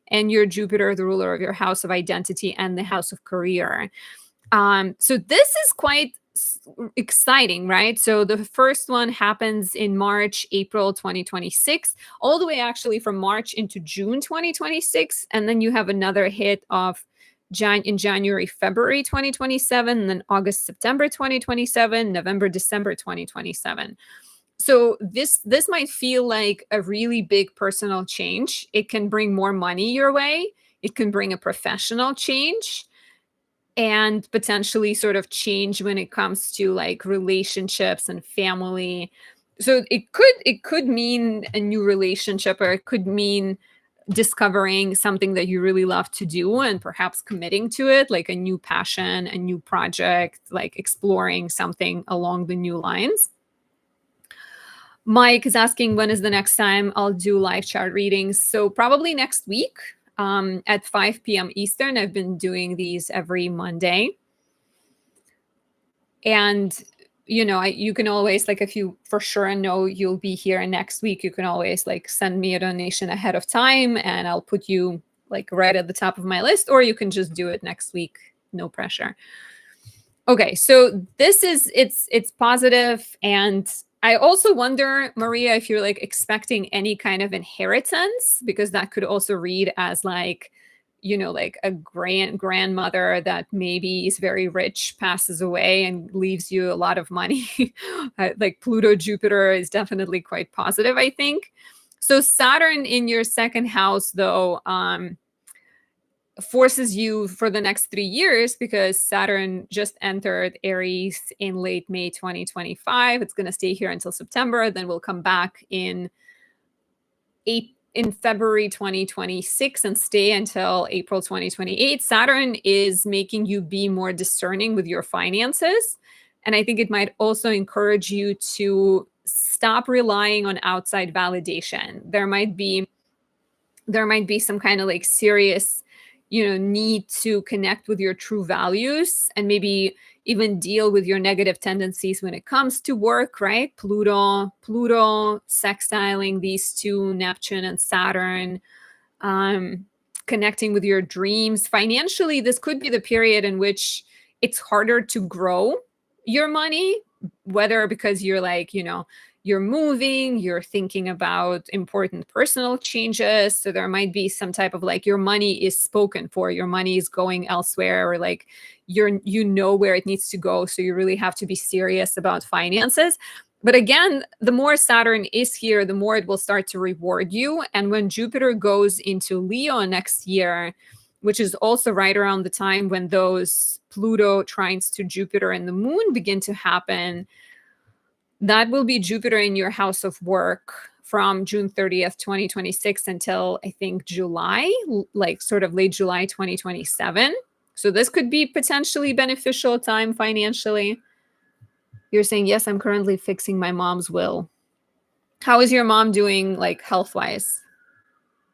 and your Jupiter, the ruler of your house of identity and the house of career. So this is quite exciting, right? So the first one happens in March, April 2026, all the way actually from March into June 2026. And then you have another hit of in January, February 2027, and then August, September 2027, November, December 2027. So this might feel like a really big personal change. It can bring more money your way. It can bring a professional change and potentially sort of change when it comes to like relationships and family. So it could mean a new relationship, or it could mean discovering something that you really love to do and perhaps committing to it, like a new passion, a new project, like exploring something along the new lines. Mike is asking, when is the next time I'll do live chart readings? So probably next week at 5 p.m. Eastern. I've been doing these every Monday. And, you can always, like, if you for sure know you'll be here next week, you can always like send me a donation ahead of time and I'll put you like right at the top of my list, or you can just do it next week. No pressure. Okay, so it's positive. And I also wonder, Maria, if you're like expecting any kind of inheritance, because that could also read as like, like a grandmother that maybe is very rich, passes away and leaves you a lot of money. Like Pluto, Jupiter is definitely quite positive, I think. So Saturn in your second house, though, forces you for the next 3 years, because Saturn just entered Aries in late May 2025. It's going to stay here until September, then we'll come back in February 2026 and stay until April 2028. Saturn is making you be more discerning with your finances. And I think it might also encourage you to stop relying on outside validation. There might be some kind of like serious need to connect with your true values, and maybe even deal with your negative tendencies when it comes to work, right? Pluto sextiling these two, Neptune and Saturn, connecting with your dreams. Financially, this could be the period in which it's harder to grow your money, whether because you're like, you're moving, you're thinking about important personal changes. So there might be some type of like, your money is spoken for, your money is going elsewhere, or like where it needs to go. So you really have to be serious about finances. But again, the more Saturn is here, the more it will start to reward you. And when Jupiter goes into Leo next year, which is also right around the time when those Pluto trines to Jupiter and the moon begin to happen, that will be Jupiter in your house of work from June 30th, 2026 until I think July, like sort of late July 2027. So this could be potentially beneficial time financially. You're saying, yes, I'm currently fixing my mom's will. How is your mom doing, like health-wise?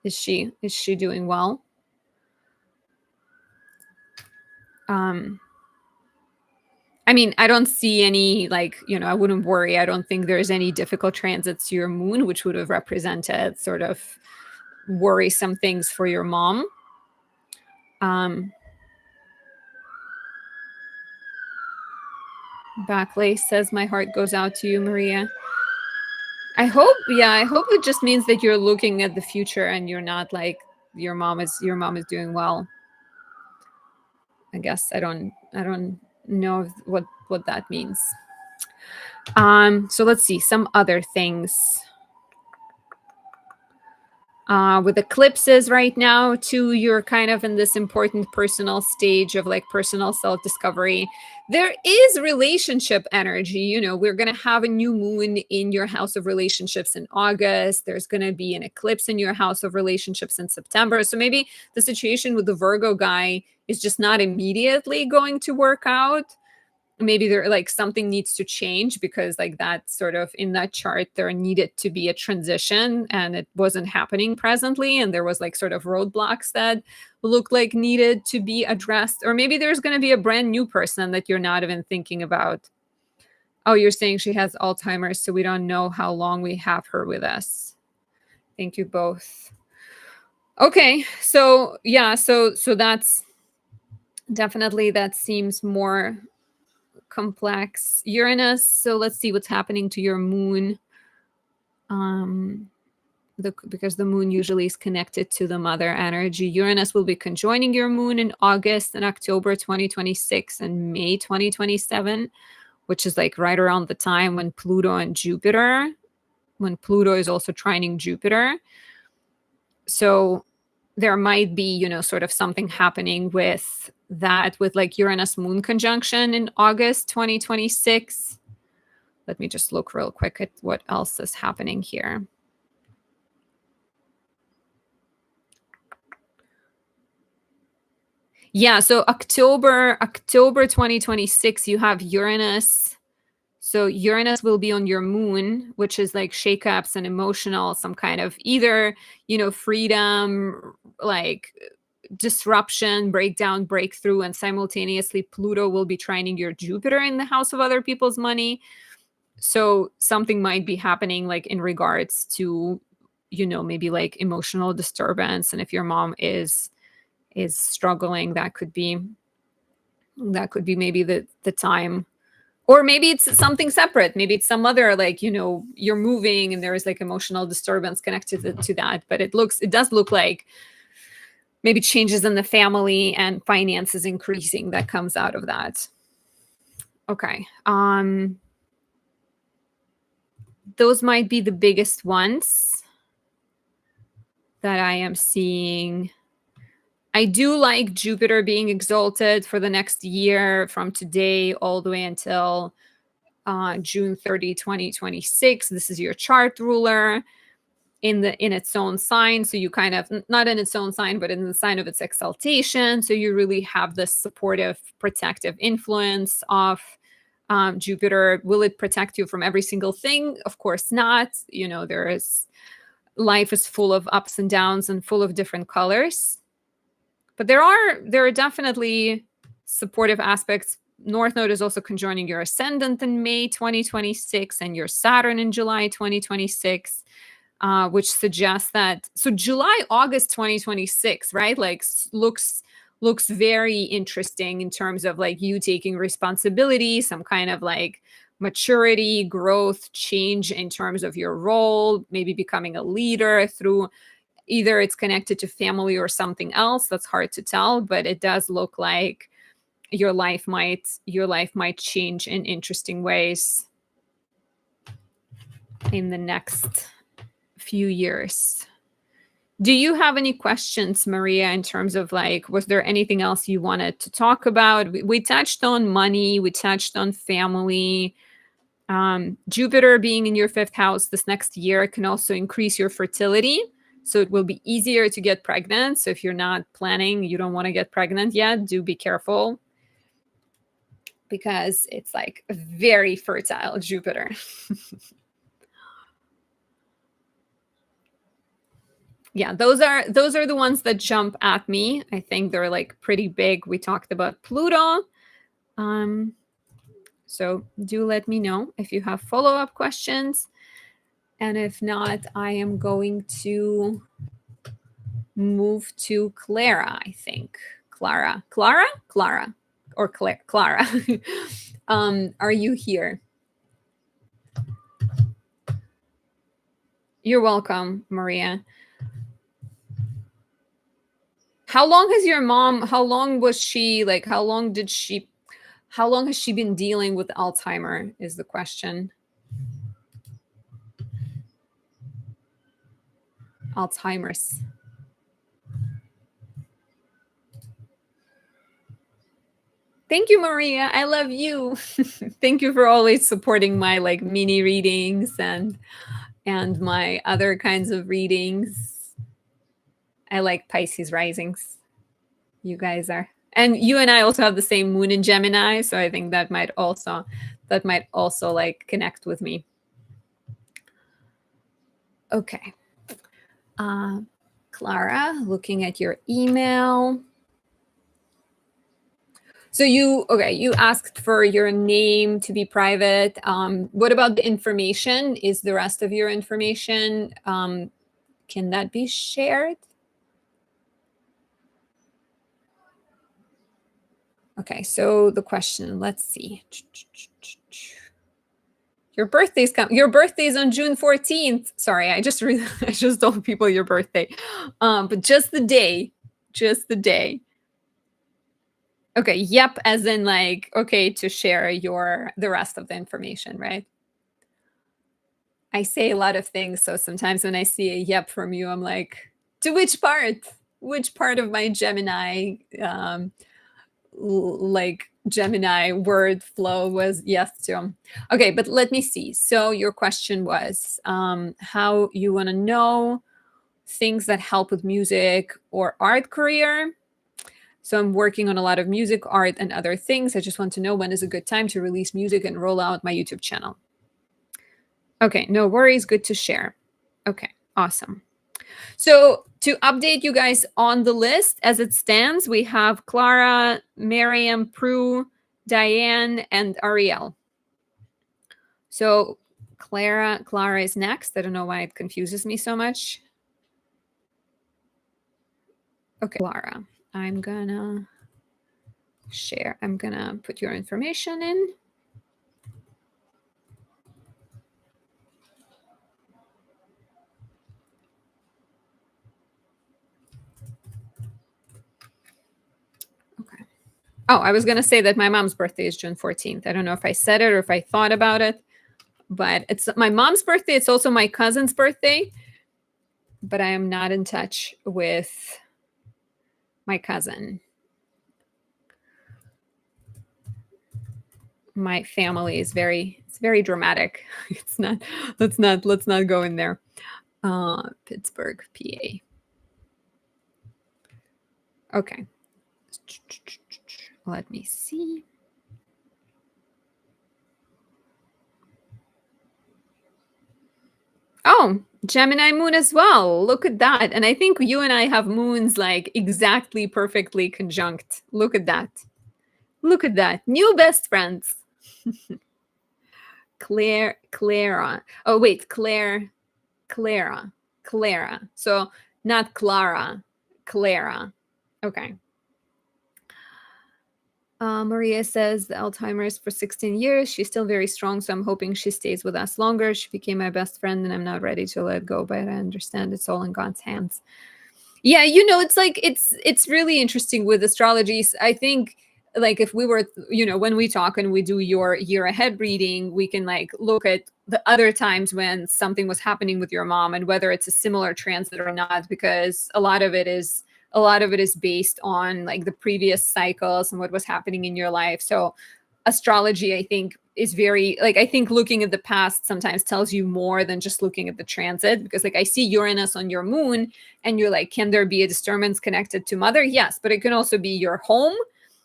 Is she doing well? I mean, I don't see any, like, I wouldn't worry. I don't think there's any difficult transits to your moon, which would have represented sort of worrisome things for your mom. Backlace says, my heart goes out to you, Maria. I hope it just means that you're looking at the future and you're not like your mom is doing well. I guess I don't know what that means. So let's see some other things. With eclipses right now too, you're kind of in this important personal stage of like personal self-discovery. There is relationship energy. We're going to have a new moon in your house of relationships in August. There's going to be an eclipse in your house of relationships in September. So maybe the situation with the Virgo guy is just not immediately going to work out. maybe there like something needs to change because like that sort of in that chart there needed to be a transition and it wasn't happening presently, and there was like sort of roadblocks that look like needed to be addressed. Or maybe there's going to be a brand new person that you're not even thinking about. Oh, you're saying she has Alzheimer's, so we don't know how long we have her with us. Thank you both. Okay, so yeah, so that's definitely, that seems more complex. Uranus, so let's see what's happening to your moon. Because the moon usually is connected to the mother energy. Uranus will be conjoining your moon in August and October 2026 and May 2027, which is like right around the time when Pluto is also trining Jupiter. So there might be, sort of something happening with that, with like Uranus moon conjunction in August 2026. Let me just look real quick at what else is happening here. Yeah, so October 2026, you have Uranus. So Uranus will be on your moon, which is like shakeups and emotional, some kind of either, freedom, like disruption, breakdown, breakthrough, and simultaneously Pluto will be trining your Jupiter in the house of other people's money. So something might be happening like in regards to, maybe like emotional disturbance. And if your mom is struggling, that could be maybe the time. Or maybe it's something separate. Maybe it's some other, like, you're moving and there is like emotional disturbance connected to that. But it does look like maybe changes in the family and finances increasing that comes out of that. Okay. Those might be the biggest ones that I am seeing. I do like Jupiter being exalted for the next year from today all the way until June 30, 2026. This is your chart ruler in its own sign. So you kind of, not in its own sign, but in the sign of its exaltation. So you really have this supportive, protective influence of Jupiter. Will it protect you from every single thing? Of course not. Life is full of ups and downs and full of different colors. But there are definitely supportive aspects. North Node is also conjoining your ascendant in May 2026 and your Saturn in July 2026, which suggests that, so July, August 2026, right? Like looks very interesting in terms of like you taking responsibility, some kind of like maturity, growth, change in terms of your role, maybe becoming a leader through either it's connected to family or something else. That's hard to tell, but it does look like your life might change in interesting ways in the next few years. Do you have any questions, Maria, in terms of like, was there anything else you wanted to talk about? We touched on money, we touched on family. Jupiter being in your 5th house this next year can also increase your fertility. So it will be easier to get pregnant. So if you're not planning, you don't want to get pregnant yet, do be careful, because it's like a very fertile Jupiter. Yeah, those are the ones that jump at me. I think they're like pretty big. We talked about Pluto. So do let me know if you have follow-up questions. And if not, I am going to move to Clara, I think. Clara, or Clara. Are you here? You're welcome, Maria. How long has your mom, how long has she been dealing with Alzheimer is the question. Alzheimer's. Thank you, Maria. I love you. Thank you for always supporting my like mini readings and my other kinds of readings. I like Pisces risings. You guys are And you and I also have the same moon in Gemini, so I think that might also like connect with me. Okay. Clara, looking at your email. So you asked for your name to be private. What about the information? Is the rest of your information, can that be shared? Okay, so the question, let's see. Your birthday's your birthday's on June 14th. Sorry, I just told people your birthday. But just the day. Just the day. Okay, yep, as in like, okay, to share the rest of the information, right? I say a lot of things, so sometimes when I see a yep from you, I'm like, to which part? Which part of my Gemini, like Gemini word flow was yes to? Okay, but let me see. So your question was how you want to know things that help with music or art career. So I'm working on a lot of music, art, and other things. I just want to know when is a good time to release music and roll out my YouTube channel. Okay, no worries. Good to share. Okay, awesome. So to update you guys on the list as it stands, we have Clara, Miriam, Prue, Diane, and Ariel. So Clara is next. I don't know why it confuses me so much. Okay, Clara, I'm gonna share. I'm gonna put your information in. Okay. Oh, I was gonna say that my mom's birthday is June 14th. I don't know if I said it or if I thought about it, but it's my mom's birthday. It's also my cousin's birthday, but I am not in touch with my cousin. My family is very dramatic. It's not. Let's not go in there. Pittsburgh, PA. Okay. Let me see. Oh, Gemini moon as well. Look at that. And I think you and I have moons like exactly perfectly conjunct. Look at that. Look at that. New best friends. Clara. Oh, wait. Clara. So not Clara. Clara. Okay. Maria says the Alzheimer's for 16 years. She's still very strong, so I'm hoping she stays with us longer. She became my best friend, and I'm not ready to let go, but I understand it's all in God's hands. Yeah, it's like it's really interesting with astrologies. I think like if we were, when we talk and we do your year ahead reading, we can like look at the other times when something was happening with your mom and whether it's a similar transit or not, because a lot of it is based on like the previous cycles and what was happening in your life. So astrology, I think, is very like, I think looking at the past sometimes tells you more than just looking at the transit, because like I see Uranus on your moon and you're like, can there be a disturbance connected to mother? Yes, but it can also be your home.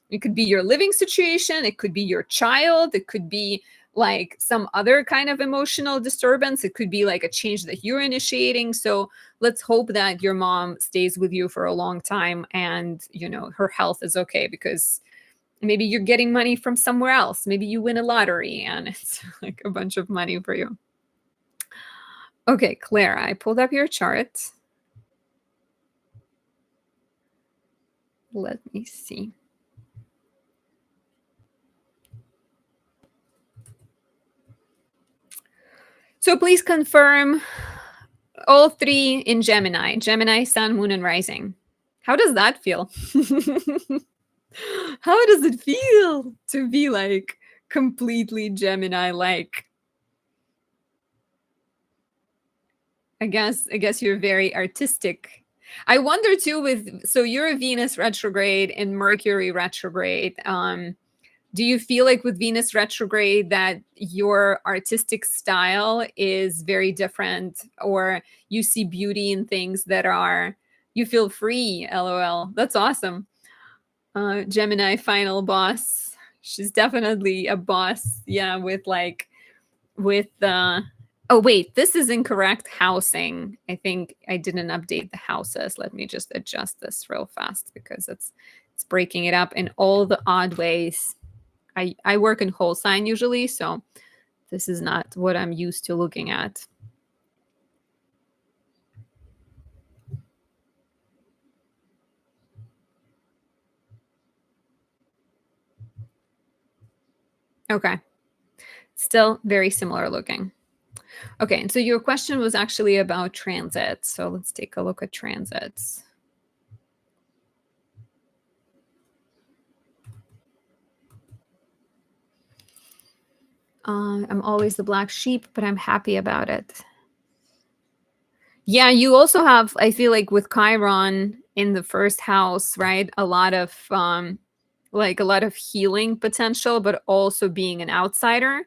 It could be your living situation. It could be your child. It could be like some other kind of emotional disturbance. It could be like a change that you're initiating. So let's hope that your mom stays with you for a long time and, her health is okay, because maybe you're getting money from somewhere else. Maybe you win a lottery and it's like a bunch of money for you. Okay, Clara, I pulled up your chart. Let me see. So please confirm all three in Gemini. Gemini, Sun, Moon, and Rising. How does that feel? How does it feel to be like completely Gemini-like? I guess you're very artistic. I wonder too so you're a Venus retrograde and Mercury retrograde. Do you feel like with Venus retrograde that your artistic style is very different, or you see beauty in things that you feel free? LOL. That's awesome. Gemini final boss. She's definitely a boss. Yeah, with the oh wait, this is incorrect housing. I think I didn't update the houses. Let me just adjust this real fast because it's breaking it up in all the odd ways. I work in whole sign usually, so this is not what I'm used to looking at. Okay. Still very similar looking. Okay, and so your question was actually about transits. So let's take a look at transits. I'm always the black sheep, but I'm happy about it. Yeah, you also have, I feel like with Chiron in the first house, right? A lot of like a lot of healing potential, but also being an outsider.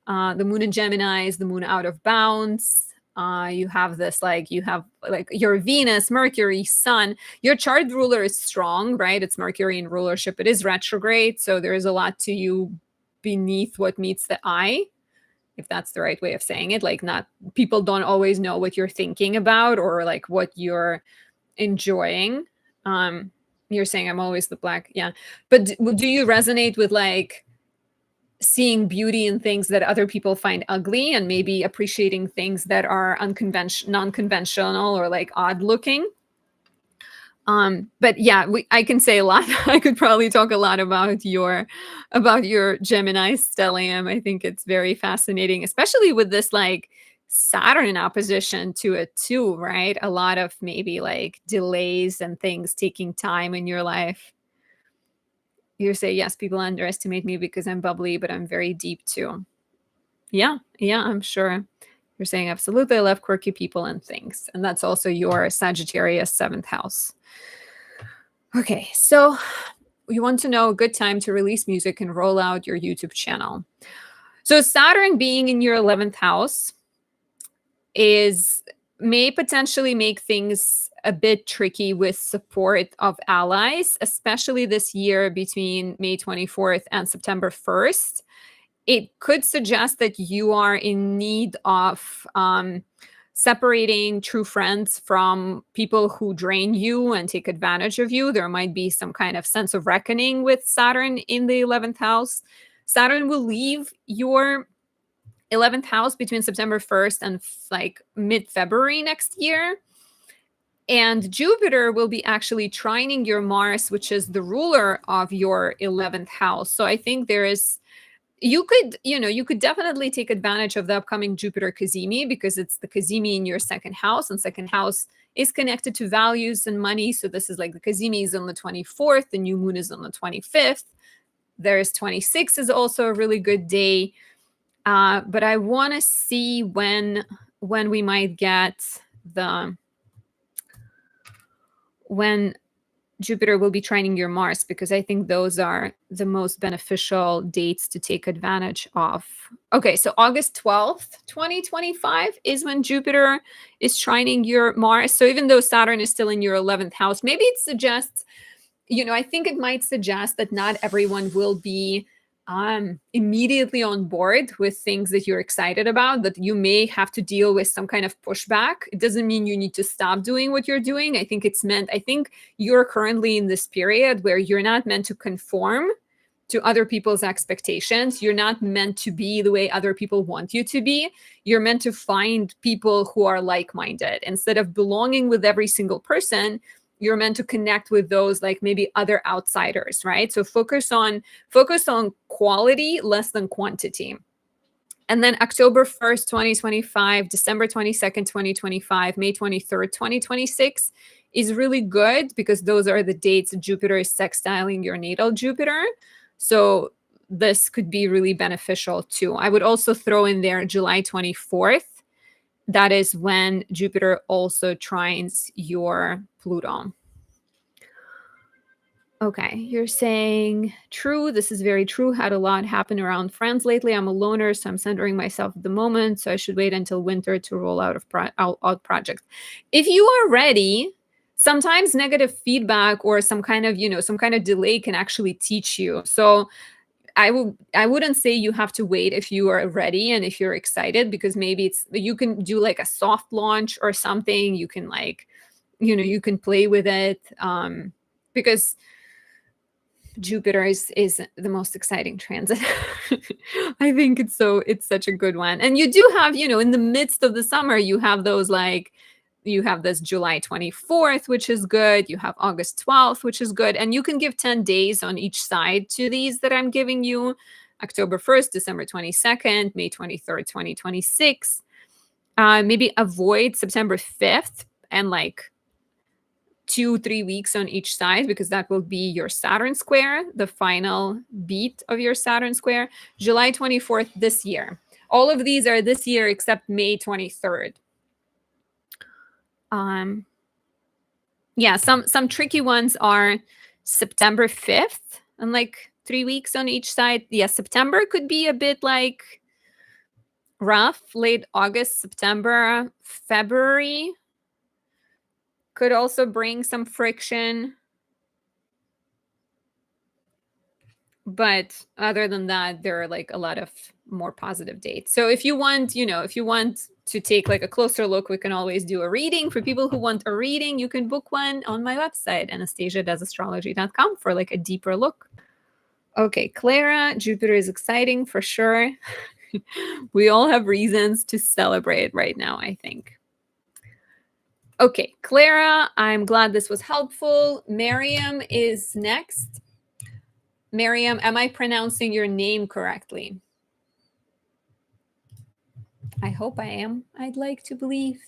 The moon in Gemini is the moon out of bounds. You have this like you have like your Venus, Mercury, Sun. Your chart ruler is strong, right? It's Mercury in rulership. It is retrograde, so there is a lot to you beneath what meets the eye, if that's the right way of saying it. Like, not people don't always know what you're thinking about or like what you're enjoying. You're saying I'm always the black, yeah. But do you resonate with like seeing beauty in things that other people find ugly and maybe appreciating things that are non-conventional or like odd looking? But yeah, I can say a lot. I could probably talk a lot about your Gemini stellium. I think it's very fascinating, especially with this like Saturn in opposition to it too, right? A lot of maybe like delays and things taking time in your life. You say, yes, people underestimate me because I'm bubbly, but I'm very deep too. Yeah, yeah, I'm sure. You're saying absolutely. I love quirky people and things. And that's also your Sagittarius 7th house. Okay, so you want to know a good time to release music and roll out your YouTube channel. So Saturn being in your 11th house may potentially make things a bit tricky with support of allies, especially this year between May 24th and September 1st. It could suggest that you are in need of separating true friends from people who drain you and take advantage of you. There might be some kind of sense of reckoning with Saturn in the 11th house. Saturn will leave your 11th house between September 1st and like mid-February next year. And Jupiter will be actually trining your Mars, which is the ruler of your 11th house. So I think you could definitely take advantage of the upcoming Jupiter Cazimi because it's the Cazimi in your second house, and second house is connected to values and money. So this is like the Cazimi is on the 24th, the new moon is on the 25th. There's 26 is also a really good day. But I want to see when we might get when Jupiter will be trining your Mars, because I think those are the most beneficial dates to take advantage of. Okay, so August 12th, 2025 is when Jupiter is trining your Mars. So even though Saturn is still in your 11th house, maybe it suggests, I think it might suggest that not everyone will be immediately on board with things that you're excited about, that you may have to deal with some kind of pushback. It doesn't mean you need to stop doing what you're doing. I think you're currently in this period where you're not meant to conform to other people's expectations. You're not meant to be the way other people want you to be. You're meant to find people who are like-minded. Instead of belonging with every single person, you're meant to connect with those like maybe other outsiders, right? So focus on quality less than quantity. And then October 1st, 2025, December 22nd, 2025, May 23rd, 2026 is really good because those are the dates Jupiter is sextiling your natal Jupiter. So this could be really beneficial too. I would also throw in there July 24th. That is when Jupiter also trines your Pluto. Okay, you're saying true. This is very true. Had a lot happen around friends lately. I'm a loner, so I'm centering myself at the moment. So I should wait until winter to roll out projects. If you are ready, sometimes negative feedback or some kind of, some kind of delay can actually teach you. So I wouldn't say you have to wait if you are ready and if you're excited, because maybe you can do like a soft launch or something. You can like, you can play with it, because Jupiter is the most exciting transit. I think it's such a good one. And you do have, in the midst of the summer, you have those like, you have this July 24th, which is good. You have August 12th, which is good. And you can give 10 days on each side to these that I'm giving you. October 1st, December 22nd, May 23rd, 2026. Maybe avoid September 5th and like 2-3 weeks on each side, because that will be your Saturn square, the final beat of your Saturn square. July 24th this year. All of these are this year except May 23rd. Yeah, some tricky ones are September 5th and like 3 weeks on each side. Yeah, September could be a bit like rough. Late August, September, February could also bring some friction. But other than that, there are like a lot of more positive dates. So if you want, to take like a closer look, we can always do a reading. For people who want a reading, you can book one on my website, anastasiadoesastrology.com, for like a deeper look. Okay, Clara, Jupiter is exciting for sure. We all have reasons to celebrate right now, I think. Okay, Clara, I'm glad this was helpful. Miriam is next. Miriam, am I pronouncing your name correctly? I hope I am. I'd like to believe.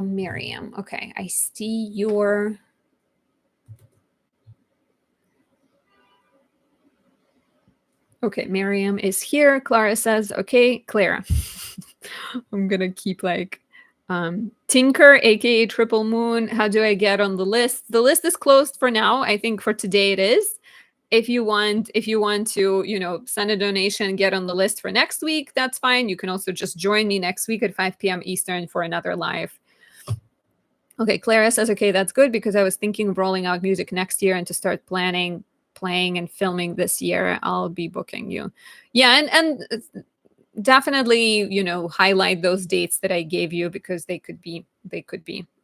Miriam. Okay, I see your... Okay, Miriam is here. Clara says, okay, Clara. I'm gonna keep like Tinker, aka Triple Moon. How do I get on the list? The list is closed for now. I think for today it is. If you want to, send a donation and get on the list for next week, that's fine. You can also just join me next week at 5 p.m. Eastern for another live. Okay, Clara says, okay, that's good, because I was thinking of rolling out music next year and to start playing and filming this year. I'll be booking you. Yeah, and definitely, highlight those dates that I gave you, because they could be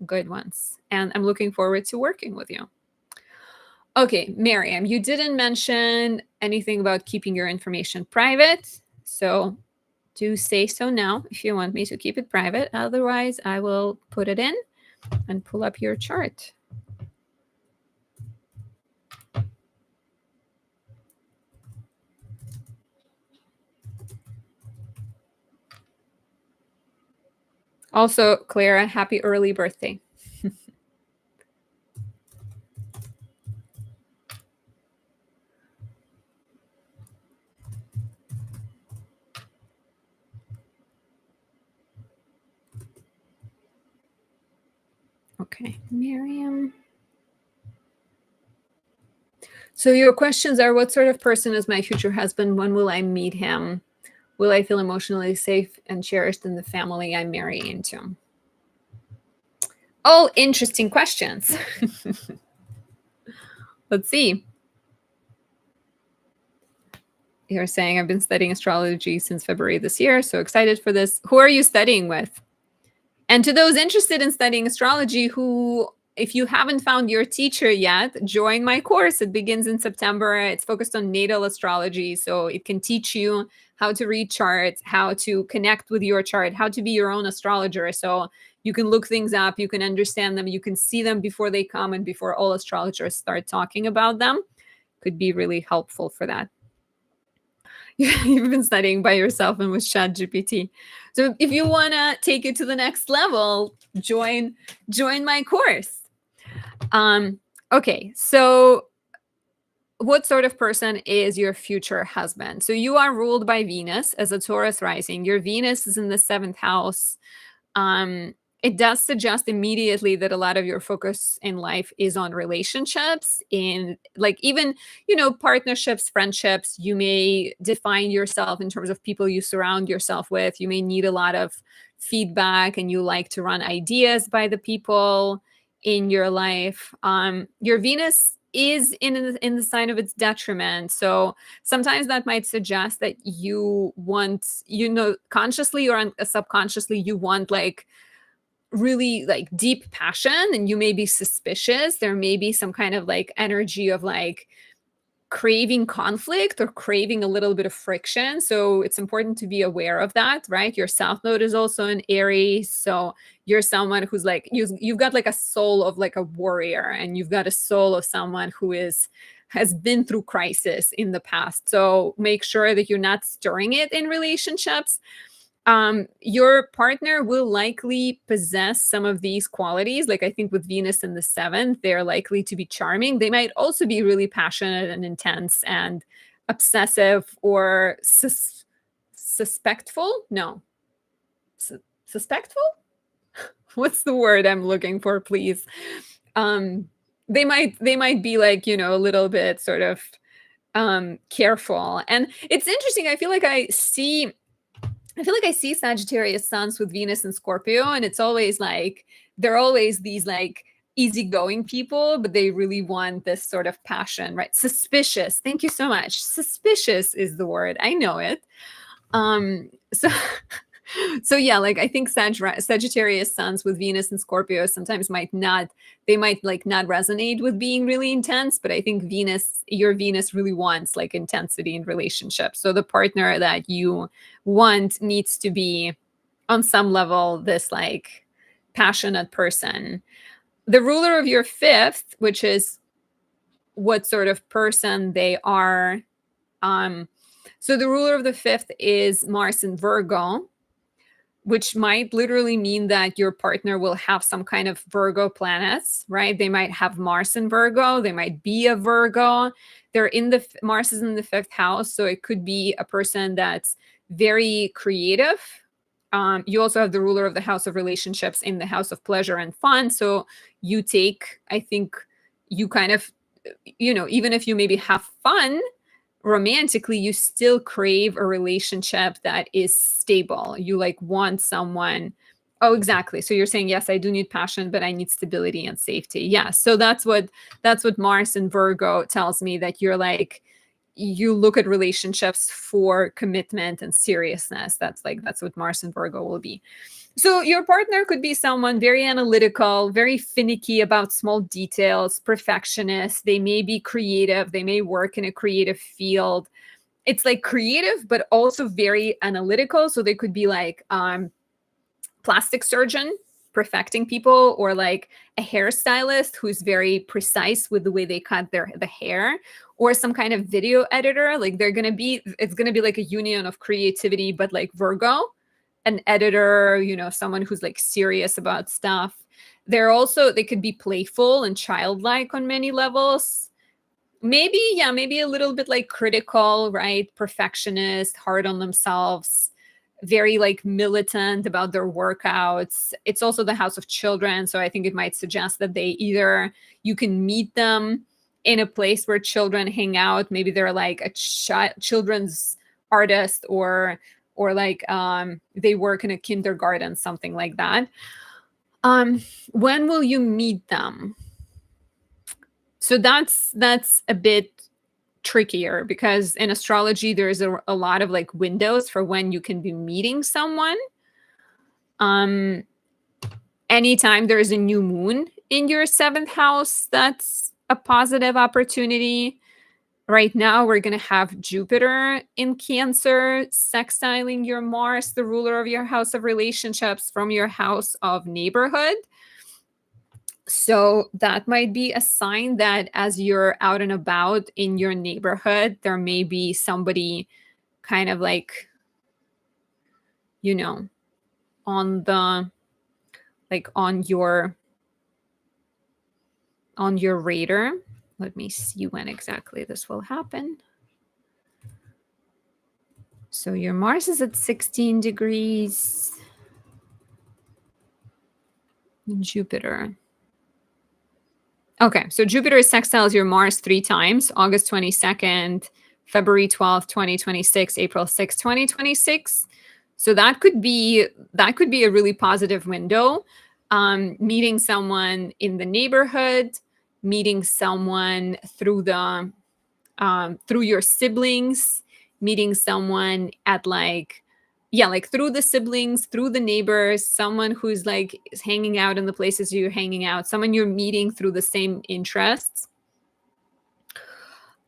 good ones. And I'm looking forward to working with you. Okay, Miriam, you didn't mention anything about keeping your information private. So do say so now if you want me to keep it private. Otherwise, I will put it in and pull up your chart. Also, Clara, happy early birthday. Okay, Miriam. So your questions are, what sort of person is my future husband? When will I meet him? Will I feel emotionally safe and cherished in the family I'm marrying into? All interesting questions. Let's see. You're saying, I've been studying astrology since February this year. So excited for this. Who are you studying with? And to those interested in studying astrology, who, if you haven't found your teacher yet, join my course. It begins in September. It's focused on natal astrology. So it can teach you how to read charts, how to connect with your chart, how to be your own astrologer. So you can look things up, you can understand them, you can see them before they come and before all astrologers start talking about them. Could be really helpful for that. You've been studying by yourself and with ChatGPT. So if you want to take it to the next level, join my course. Okay, so what sort of person is your future husband? So you are ruled by Venus as a Taurus rising. Your Venus is in the 7th house. it does suggest immediately that a lot of your focus in life is on relationships, in like even, partnerships, friendships. You may define yourself in terms of people you surround yourself with. You may need a lot of feedback and you like to run ideas by the people in your life. Your Venus is in the sign of its detriment. So sometimes that might suggest that you want, consciously or subconsciously, you want like really like deep passion, and you may be suspicious. There may be some kind of like energy of like craving conflict or craving a little bit of friction. So it's important to be aware of that, right? Your south node is also in Aries. So you're someone who's like, you've got like a soul of like a warrior, and you've got a soul of someone who has been through crisis in the past. So make sure that you're not stirring it in relationships. Your partner will likely possess some of these qualities. Like I think with Venus in the seventh, they're likely to be charming. They might also be really passionate and intense and obsessive or suspectful. No, suspectful. What's the word I'm looking for, please? They might be like, a little bit sort of careful. And it's interesting. I feel like I see Sagittarius suns with Venus and Scorpio, and it's always like they're always these like easygoing people, but they really want this sort of passion, right? Suspicious. Thank you so much. Suspicious is the word. I know it. So so yeah, like I think Sagittarius suns with Venus and Scorpio sometimes might not resonate with being really intense, but I think your Venus really wants like intensity in relationships. So the partner that you want needs to be on some level this like passionate person. The ruler of your fifth, which is what sort of person they are. So the ruler of the fifth is Mars in Virgo, which might literally mean that your partner will have some kind of Virgo planets, right? They might have Mars in Virgo. They might be a Virgo. Mars is in the fifth house. So it could be a person that's very creative. You also have the ruler of the house of relationships in the house of pleasure and fun. So I think you kind of, even if you maybe have fun, romantically, you still crave a relationship that is stable. You like want someone. Oh, exactly. So you're saying, yes, I do need passion, but I need stability and safety. Yeah. So that's what Mars in Virgo tells me, that you're like, you look at relationships for commitment and seriousness. That's what Mars in Virgo will be. So your partner could be someone very analytical, very finicky about small details, perfectionist. They may be creative. They may work in a creative field. It's like creative, but also very analytical. So they could be like plastic surgeon, perfecting people, or like a hairstylist who's very precise with the way they cut the hair, or some kind of video editor. Like it's going to be like a union of creativity, but like Virgo, an editor, someone who's like serious about stuff. They could be playful and childlike on many levels. Maybe a little bit like critical, right? Perfectionist, hard on themselves, very like militant about their workouts. It's also the house of children. So I think it might suggest that you can meet them in a place where children hang out. Maybe they're like a children's artist, or like they work in a kindergarten, something like that. When will you meet them? So that's a bit trickier, because in astrology there's a lot of like windows for when you can be meeting someone. Anytime there's a new moon in your seventh house, that's a positive opportunity. Right now, we're going to have Jupiter in Cancer sextiling your Mars, the ruler of your house of relationships, from your house of neighborhood. So that might be a sign that as you're out and about in your neighborhood, there may be somebody kind of like, on the, like on your radar. Let me see when exactly this will happen. So your Mars is at 16 degrees. Jupiter. Okay, so Jupiter sextiles your Mars 3 times, August 22nd, February 12th, 2026, April 6th, 2026. So that could be a really positive window. Meeting someone in the neighborhood, meeting someone through your siblings, meeting someone at like through the siblings, through the neighbors, someone who's like is hanging out in the places you're hanging out, someone you're meeting through the same interests.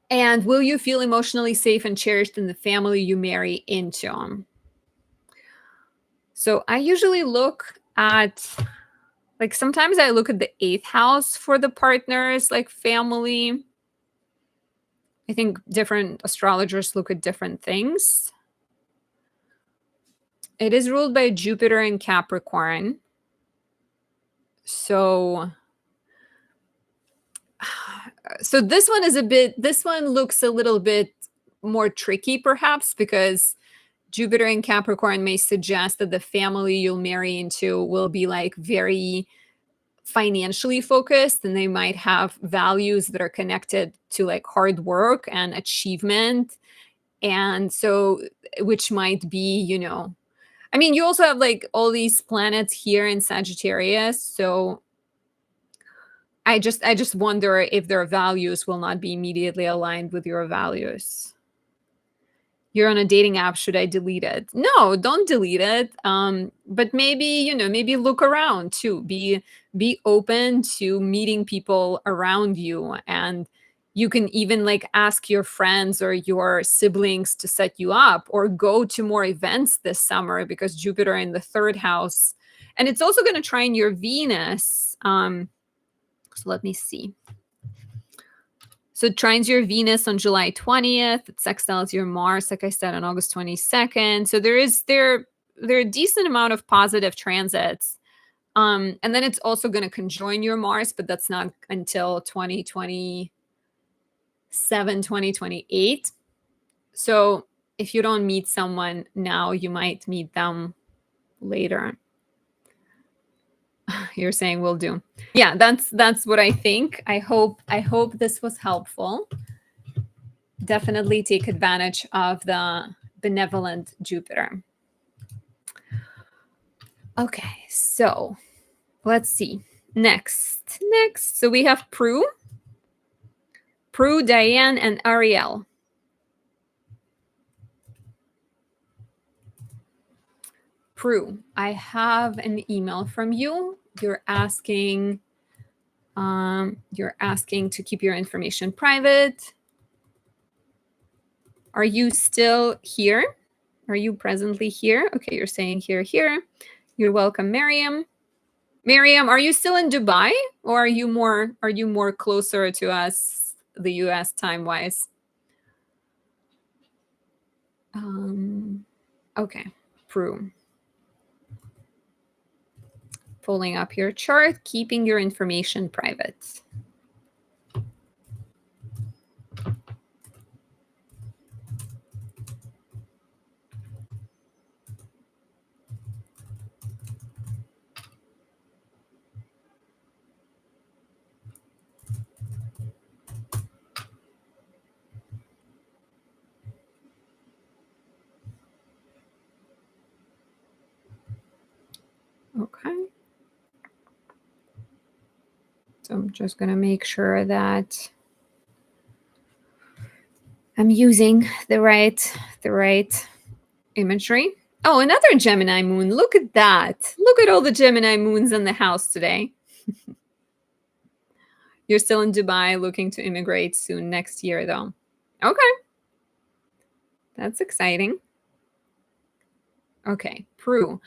And will you feel emotionally safe and cherished in the family you marry into? So I usually look at, like, sometimes I look at the 8th house for the partners, like family. I think different astrologers look at different things. It is ruled by Jupiter and Capricorn. So this one looks a little bit more tricky perhaps, because Jupiter and Capricorn may suggest that the family you'll marry into will be like very financially focused, and they might have values that are connected to like hard work and achievement. And so, which might be, I mean, you also have like all these planets here in Sagittarius. So I just wonder if their values will not be immediately aligned with your values. You're on a dating app. Should I delete it? No, don't delete it. But maybe look around too. Be open to meeting people around you, and you can even like ask your friends or your siblings to set you up, or go to more events this summer, because Jupiter in the 3rd house, and it's also going to trine your Venus. So let me see. So it trines your Venus on July 20th. It sextiles your Mars, like I said, on August 22nd. So there are a decent amount of positive transits. And then it's also going to conjoin your Mars, but that's not until 2027, 2028. So if you don't meet someone now, you might meet them later. You're saying will do. Yeah, that's what I think. I hope this was helpful. Definitely take advantage of the benevolent Jupiter. Okay, so let's see. Next. So we have Prue, Diane, and Ariel. Prue, I have an email from you. You're asking to keep your information private. Are you still here? Are you presently here? Okay, you're saying here. You're welcome, Miriam. Miriam, are you still in Dubai, or are you more closer to us, the US time-wise? Okay, Prue. Pulling up your chart, keeping your information private. Okay. So I'm just going to make sure that I'm using the right imagery. Oh, another Gemini moon. Look at that. Look at all the Gemini moons in the house today. You're still in Dubai, looking to immigrate soon, next year, though. Okay. That's exciting. Okay, Prue.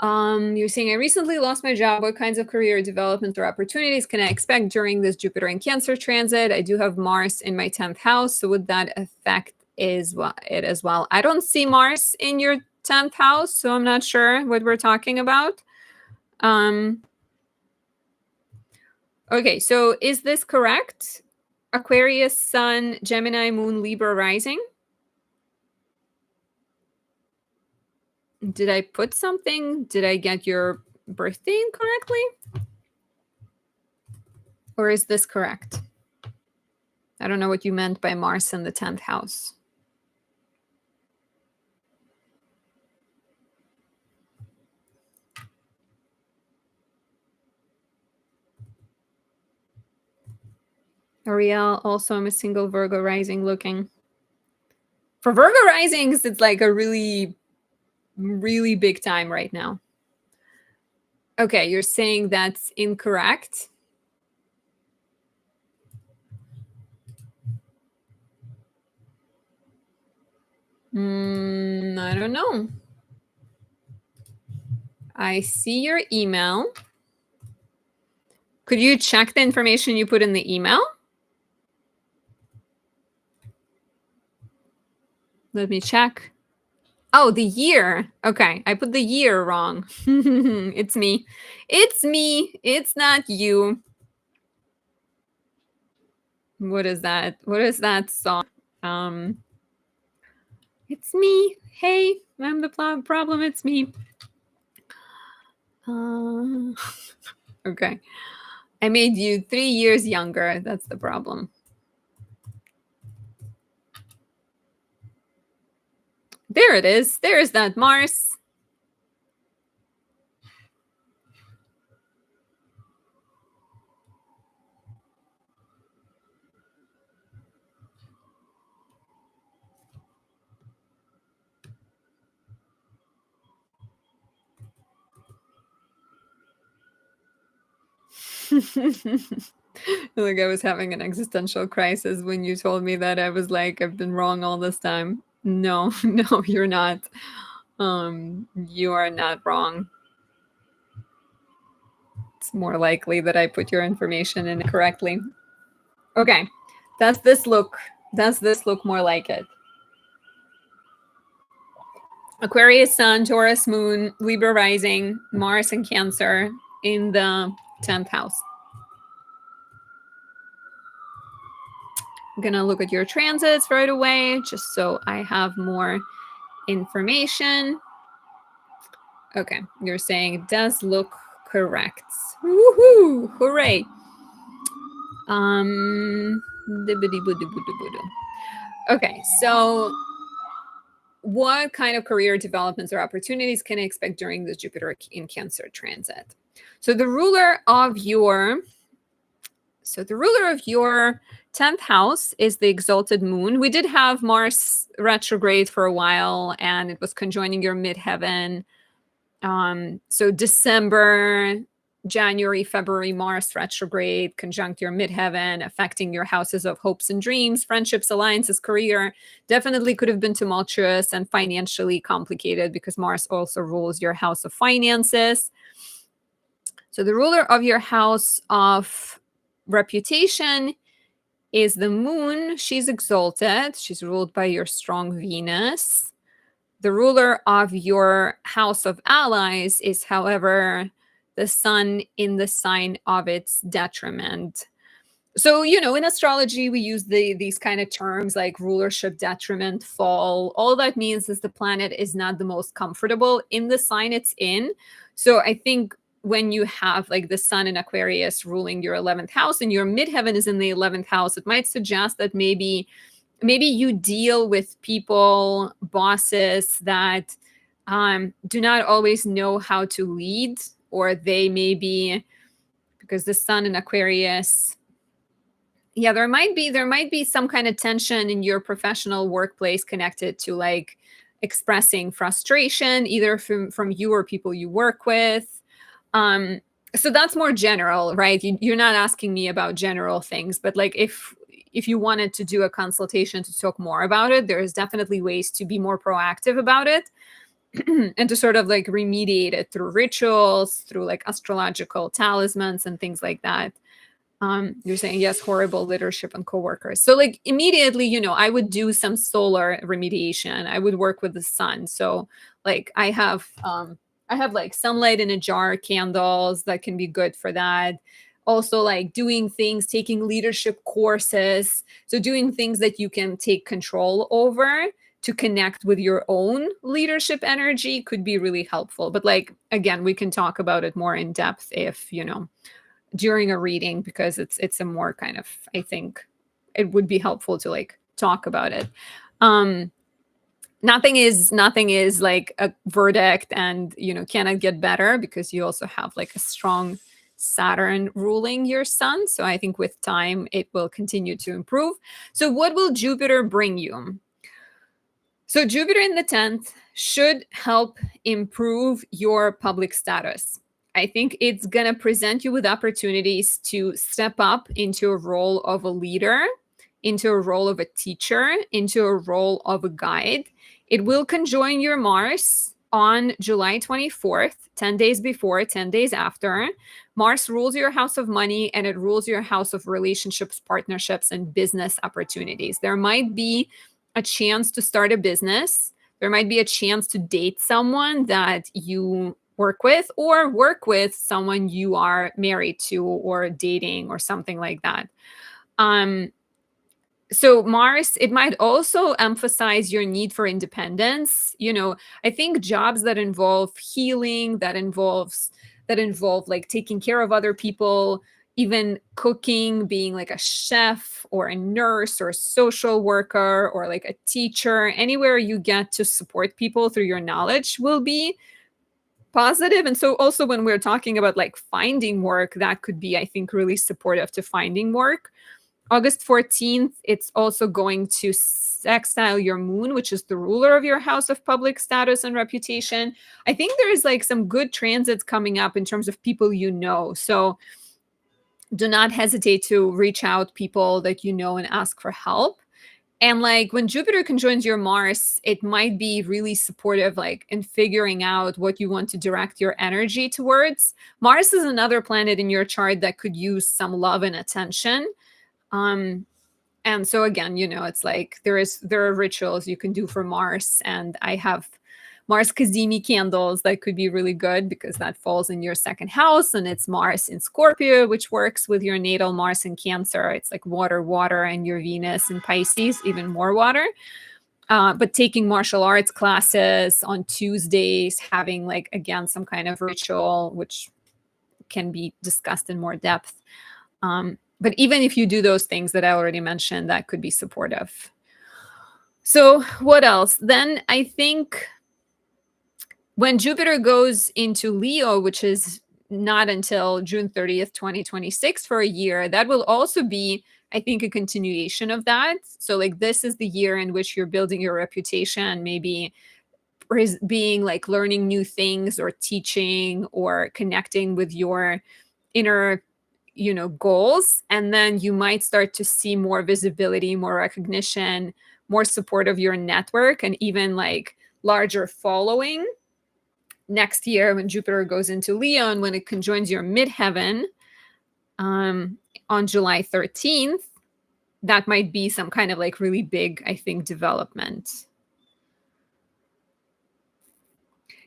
You're saying, I recently lost my job. What kinds of career development or opportunities can I expect during this Jupiter and Cancer transit? I do have Mars in my 10th house, so would that affect it as well? I don't see Mars in your 10th house, so I'm not sure what we're talking about. Okay, so is this correct? Aquarius, Sun, Gemini, Moon, Libra, rising? Did I put something? Did I get your birthday incorrectly? Or is this correct? I don't know what you meant by Mars in the 10th house. Ariel, also I'm a single Virgo rising looking. For Virgo risings, it's like a really, really big time right now. Okay, you're saying that's incorrect. I don't know. I see your email. Could you check the information you put in the email? Let me check. Oh, the year. Okay, I put the year wrong. It's me. It's me. It's not you. What is that? What is that song? It's me. Hey, I'm the problem. It's me. Okay. I made you 3 years younger. That's the problem. There it is. There's that Mars. Like I was having an existential crisis when you told me that. I was like, I've been wrong all this time. No, no, you're not. You are not wrong. It's more likely that I put your information in correctly. Okay. Does this look more like it? Aquarius sun, Taurus moon, Libra rising, Mars and Cancer in the 10th house. I'm gonna look at your transits right away just so I have more information. Okay, you're saying it does look correct. Woohoo! Hooray! Okay, so what kind of career developments or opportunities can I expect during this Jupiter in Cancer transit? So the ruler of your 10th house is the exalted moon. We did have Mars retrograde for a while, and it was conjoining your midheaven. So December, January, February, Mars retrograde, conjunct your midheaven, affecting your houses of hopes and dreams, friendships, alliances, career. Definitely could have been tumultuous and financially complicated because Mars also rules your house of finances. So the ruler of your house of reputation is the moon. She's exalted. She's ruled by your strong Venus. The ruler of your house of allies is, however, the sun in the sign of its detriment. So, in astrology, we use these kind of terms like rulership, detriment, fall. All that means is the planet is not the most comfortable in the sign it's in. So I think when you have like the sun in Aquarius ruling your 11th house and your midheaven is in the 11th house, it might suggest that maybe you deal with people, bosses that do not always know how to lead, or they may be, because the sun in Aquarius, there might be some kind of tension in your professional workplace connected to like expressing frustration, either from you or people you work with. So that's more general, right? You're not asking me about general things, but like if you wanted to do a consultation to talk more about it, there's definitely ways to be more proactive about it and to sort of like remediate it through rituals, through like astrological talismans and things like that. You're saying, yes, horrible leadership and coworkers. So like immediately, I would do some solar remediation. I would work with the sun. So like I have like sunlight in a jar candles that can be good for that. Also like doing things, taking leadership courses. So doing things that you can take control over to connect with your own leadership energy could be really helpful. But like, again, we can talk about it more in depth if, during a reading, because it's a more kind of, I think it would be helpful to like talk about it. Nothing is like a verdict and cannot get better, because you also have like a strong Saturn ruling your sun. So I think with time it will continue to improve. So what will Jupiter bring you? So Jupiter in the 10th should help improve your public status. I think it's going to present you with opportunities to step up into a role of a leader, into a role of a teacher, into a role of a guide. It will conjoin your Mars on July 24th, 10 days before, 10 days after. Mars rules your house of money, and it rules your house of relationships, partnerships, and business opportunities. There might be a chance to start a business. There might be a chance to date someone that you work with, or work with someone you are married to or dating or something like that. So Mars, it might also emphasize your need for independence. I think jobs that involve healing, that involve like taking care of other people, even cooking, being like a chef or a nurse or a social worker or like a teacher, anywhere you get to support people through your knowledge will be positive. And so also when we're talking about like finding work, that could be, I think, really supportive to finding work. August 14th, it's also going to sextile your moon, which is the ruler of your house of public status and reputation. I think there's like some good transits coming up in terms of people So do not hesitate to reach out people that and ask for help. And like when Jupiter conjoins your Mars, it might be really supportive, like in figuring out what you want to direct your energy towards. Mars is another planet in your chart that could use some love and attention. And so again, it's like there are rituals you can do for Mars, and I have Mars Kazemi candles that could be really good because that falls in your second house, and it's Mars in Scorpio, which works with your natal Mars in Cancer. It's like water, and your Venus in Pisces, even more water. But taking martial arts classes on Tuesdays, having like, again, some kind of ritual, which can be discussed in more depth. But even if you do those things that I already mentioned, that could be supportive. So what else? Then I think when Jupiter goes into Leo, which is not until June 30th, 2026 for a year, that will also be, I think, a continuation of that. So like this is the year in which you're building your reputation, maybe being like learning new things or teaching or connecting with your inner goals. And then you might start to see more visibility, more recognition, more support of your network, and even like larger following next year when Jupiter goes into Leo and when it conjoins your midheaven on July 13th. That might be some kind of like really big, I think, development.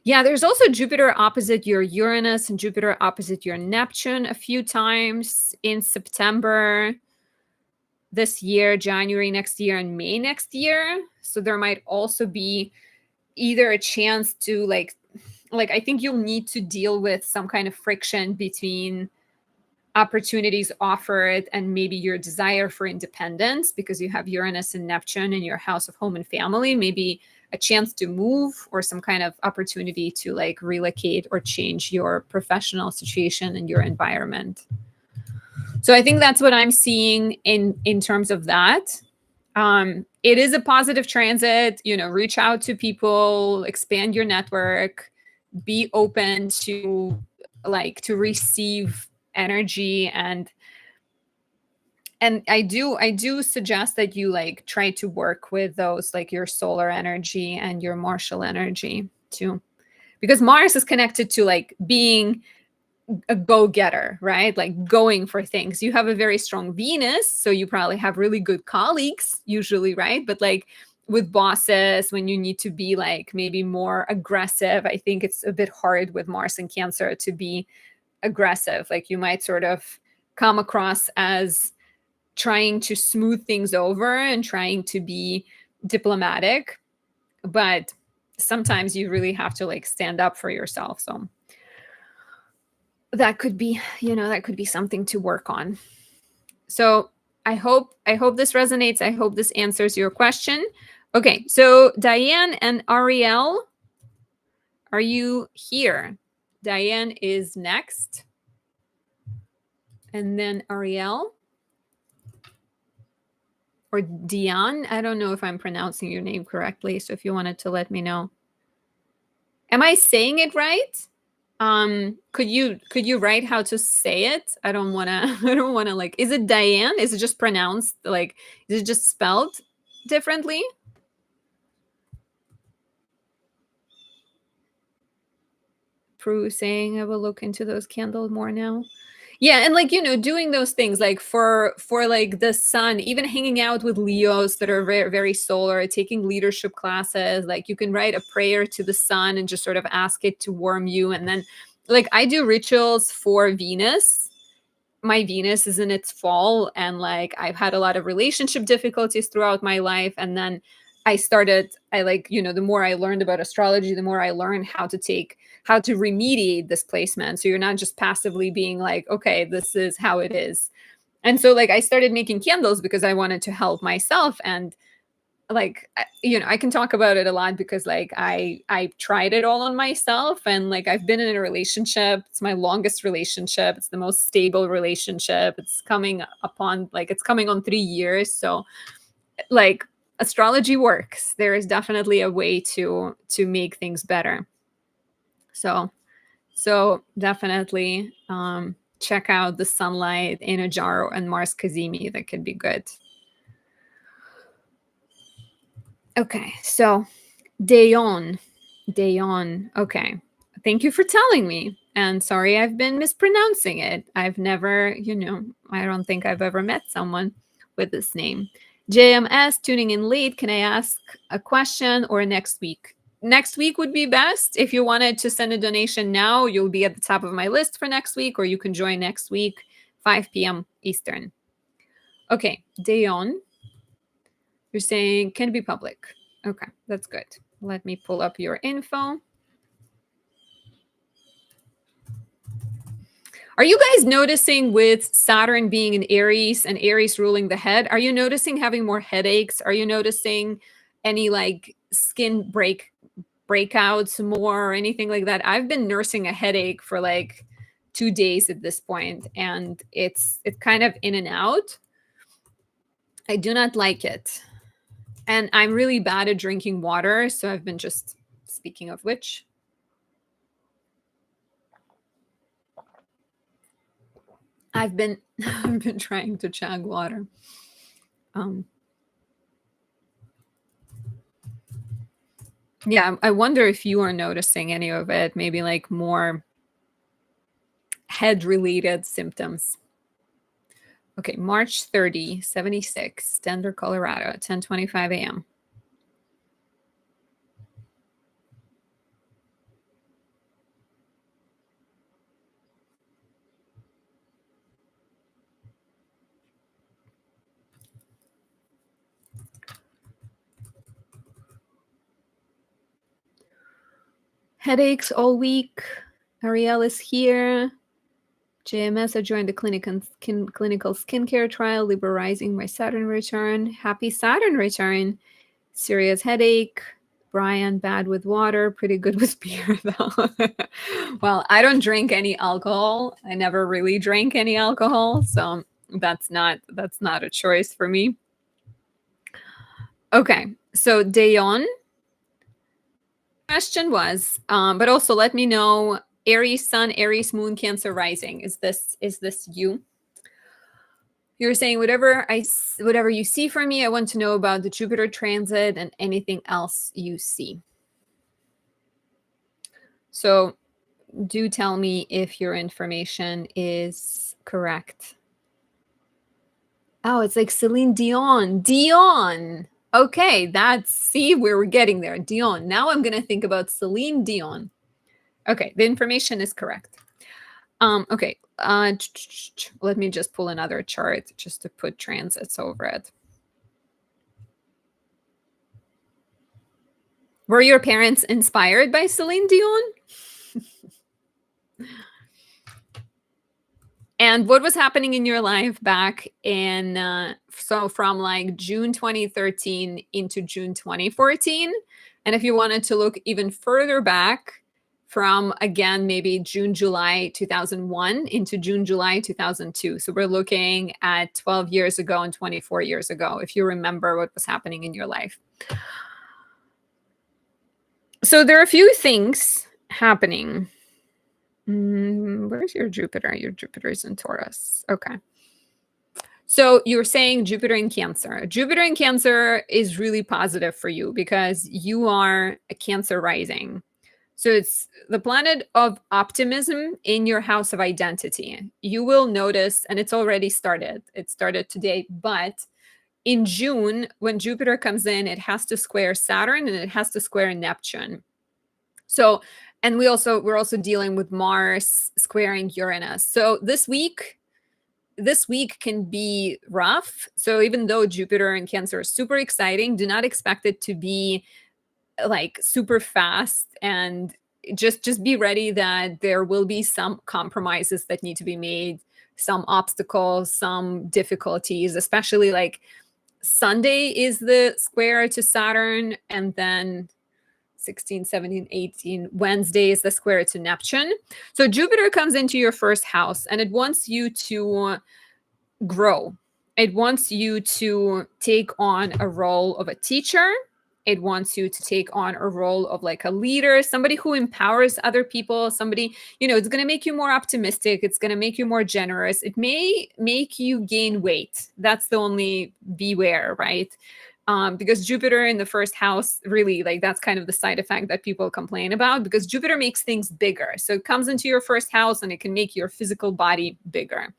Yeah, there's also Jupiter opposite your Uranus and Jupiter opposite your Neptune a few times in September this year, January next year, and May next year. So there might also be either a chance to like I think you'll need to deal with some kind of friction between opportunities offered and maybe your desire for independence, because you have Uranus and Neptune in your house of home and family. Maybe a chance to move or some kind of opportunity to like relocate or change your professional situation and your environment. So I think that's what I'm seeing in terms of that. It is a positive transit, reach out to people, expand your network, be open to receive energy, and I do suggest that you like try to work with those, like your solar energy and your martial energy too, because Mars is connected to like being a go-getter, right? Like going for things. You have a very strong Venus, so you probably have really good colleagues usually, right? But like with bosses, when you need to be like maybe more aggressive, I think it's a bit hard with Mars and Cancer to be aggressive. Like you might sort of come across as trying to smooth things over and trying to be diplomatic. but sometimes you really have to like stand up for yourself. So that could be, that could be something to work on. So I hope this resonates. I hope this answers your question. Okay, so Diane and Ariel, are you here? Diane is next. And then Ariel. Or Diane. I don't know if I'm pronouncing your name correctly. So if you wanted to let me know. Am I saying it right? Could you write how to say it? I don't wanna I don't wanna like, is it Diane? Is it just pronounced like, is it just spelled differently? Prue saying I will look into those candles more now. Yeah, and like, doing those things like for like the sun, even hanging out with Leos that are very, very solar, taking leadership classes, like you can write a prayer to the sun and just sort of ask it to warm you. And then like I do rituals for Venus. My Venus is in its fall, and like I've had a lot of relationship difficulties throughout my life. And then I like, the more I learned about astrology, the more I learned how to remediate this placement. So you're not just passively being like, okay, this is how it is. And so like I started making candles because I wanted to help myself. And like, I can talk about it a lot because like I tried it all on myself, and like I've been in a relationship. It's my longest relationship. It's the most stable relationship. It's coming on 3 years. So like astrology works. There is definitely a way to make things better. So definitely check out the sunlight in a jar and Mars Kazemi. That could be good. Okay, so Dayon. Okay. Thank you for telling me. And sorry I've been mispronouncing it. I've never, I don't think I've ever met someone with this name. JMS, tuning in late. Can I ask a question or next week? Next week would be best. If you wanted to send a donation now, you'll be at the top of my list for next week, or you can join next week, 5 p.m. Eastern. Okay, Dayon, you're saying can be public. Okay, that's good. Let me pull up your info. Are you guys noticing with Saturn being in Aries and Aries ruling the head, are you noticing having more headaches? Are you noticing any like skin breakouts more or anything like that? I've been nursing a headache for like 2 days at this point, and it's kind of in and out. I do not like it. And I'm really bad at drinking water, so I've been just, speaking of which, I've been trying to chug water. Yeah, I wonder if you are noticing any of it, maybe like more head related symptoms. Okay, March 30, 76, Denver, Colorado, 10:25 a.m. Headaches all week. Ariel is here. JMS, I joined the clinical skincare trial, liberalizing my Saturn return. Happy Saturn return. Serious headache. Brian, bad with water, pretty good with beer though. Well, I don't drink any alcohol. I never really drank any alcohol, so that's not a choice for me. Okay, so Dayon, question was, but also let me know, Aries Sun, Aries Moon, Cancer Rising. Is this you? You're saying whatever you see from me, I want to know about the Jupiter transit and anything else you see. So do tell me if your information is correct. Oh, it's like Celine Dion. Dion. Okay, see where we're getting there. Dion. Now I'm going to think about Celine Dion. Okay, the information is correct. Okay, let me just pull another chart just to put transits over it. Were your parents inspired by Celine Dion? And what was happening in your life back in, so from like June 2013 into June 2014? And if you wanted to look even further back, from again, maybe June, July 2001 into June, July 2002. So we're looking at 12 years ago and 24 years ago, if you remember what was happening in your life. So there are a few things happening. Where's your Jupiter? Your Jupiter is in Taurus. Okay. So you were saying Jupiter in Cancer. Jupiter in Cancer is really positive for you because you are a Cancer rising. So it's the planet of optimism in your house of identity. You will notice, and it's already started. It started today, but in June, when Jupiter comes in, it has to square Saturn and it has to square Neptune. So, and we're also dealing with Mars squaring Uranus. So this week can be rough. So even though Jupiter in Cancer is super exciting, do not expect it to be like super fast, and just be ready that there will be some compromises that need to be made, some obstacles, some difficulties, especially like Sunday is the square to Saturn, and then 16, 17, 18. Wednesday is the square to Neptune. So Jupiter comes into your first house and it wants you to grow. It wants you to take on a role of a teacher. It wants you to take on a role of like a leader, somebody who empowers other people, somebody, it's going to make you more optimistic. It's going to make you more generous. It may make you gain weight. That's the only beware, right? Because Jupiter in the first house, really, like that's kind of the side effect that people complain about, because Jupiter makes things bigger. So it comes into your first house and it can make your physical body bigger.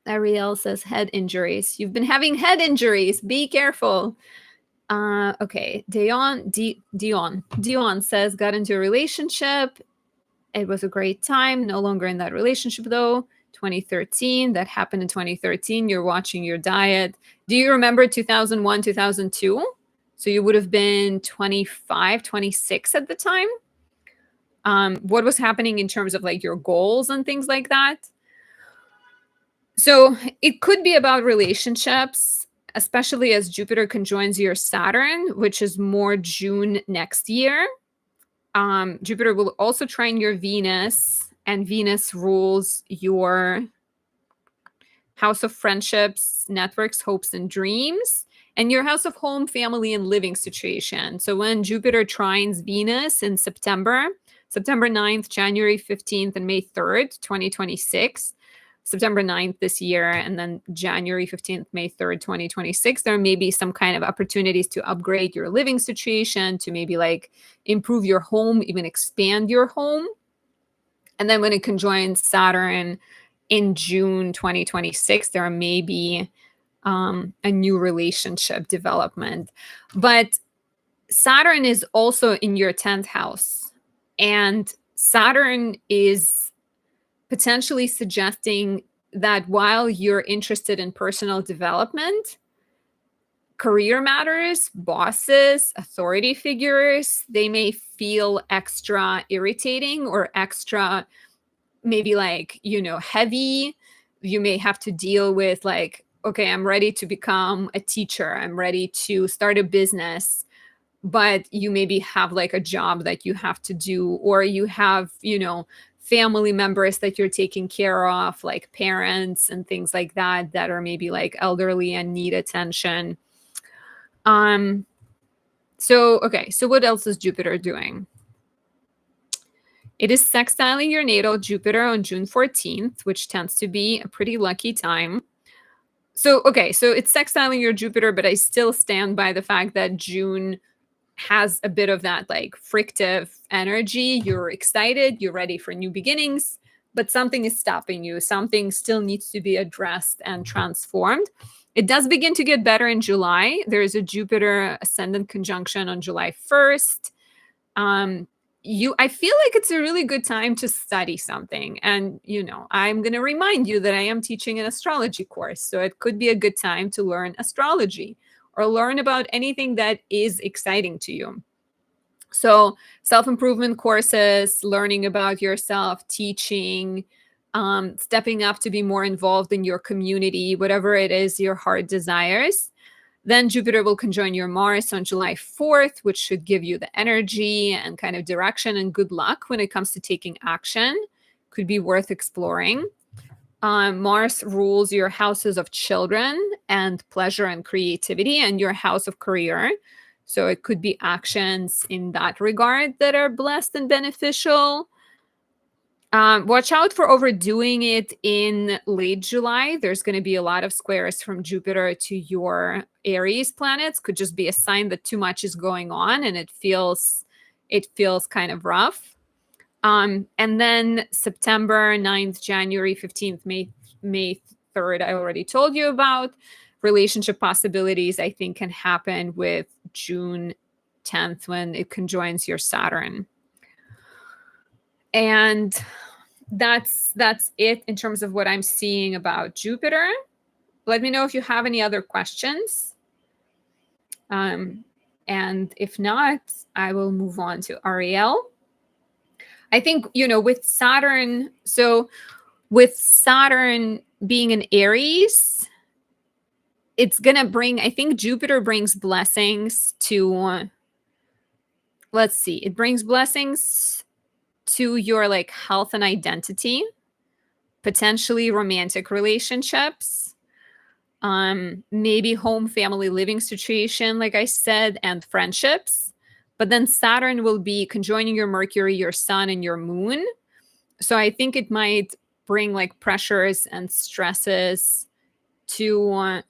Ariel says head injuries. You've been having head injuries. Be careful. Okay. Dion says got into a relationship. It was a great time. No longer in that relationship though. 2013. That happened in 2013. You're watching your diet. Do you remember 2001, 2002? So you would have been 25, 26 at the time. What was happening in terms of like your goals and things like that? So it could be about relationships, especially as Jupiter conjoins your Saturn, which is more June next year. Jupiter will also trine your Venus, and Venus rules your house of friendships, networks, hopes, and dreams, and your house of home, family, and living situation. So when Jupiter trines Venus in September 9th, January 15th, and May 3rd, 2026, September 9th this year, and then January 15th, May 3rd, 2026, there may be some kind of opportunities to upgrade your living situation, to maybe like improve your home, even expand your home. And then when it conjoins Saturn in June 2026, there may be a new relationship development. But Saturn is also in your 10th house, and Saturn is potentially suggesting that while you're interested in personal development, career matters, bosses, authority figures, they may feel extra irritating or extra maybe like, heavy. You may have to deal with like, okay, I'm ready to become a teacher. I'm ready to start a business. But you maybe have like a job that you have to do, or you have, family members that you're taking care of, like parents and things like that, that are maybe like elderly and need attention. So what else is Jupiter doing? It is sextiling your natal Jupiter on June 14th, which tends to be a pretty lucky time. So it's sextiling your Jupiter, but I still stand by the fact that June has a bit of that like frictive energy. You're excited, you're ready for new beginnings, but something is stopping you. Something still needs to be addressed and transformed. It does begin to get better in July. There is a Jupiter ascendant conjunction on July 1st. I feel like it's a really good time to study something. And, I'm going to remind you that I am teaching an astrology course. So it could be a good time to learn astrology, or learn about anything that is exciting to you. So self-improvement courses, learning about yourself, teaching, stepping up to be more involved in your community, whatever it is your heart desires. Then Jupiter will conjoin your Mars on July 4th, which should give you the energy and kind of direction and good luck when it comes to taking action. Could be worth exploring. Mars rules your houses of children and pleasure and creativity, and your house of career. So it could be actions in that regard that are blessed and beneficial. Watch out for overdoing it in late July. There's going to be a lot of squares from Jupiter to your Aries planets. Could just be a sign that too much is going on and it feels kind of rough. And then September 9th, January 15th, May 3rd, I already told you about. Relationship possibilities, I think, can happen with June 10th when it conjoins your Saturn. And that's it in terms of what I'm seeing about Jupiter. Let me know if you have any other questions. And if not, I will move on to Ariel. I think, with Saturn, so with Saturn being in Aries, it's going to bring, I think Jupiter brings blessings to, let's see, it brings blessings to your like health and identity, potentially romantic relationships, maybe home, family, living situation, like I said, and friendships. But then Saturn will be conjoining your Mercury, your Sun, and your Moon. So I think it might bring like pressures and stresses to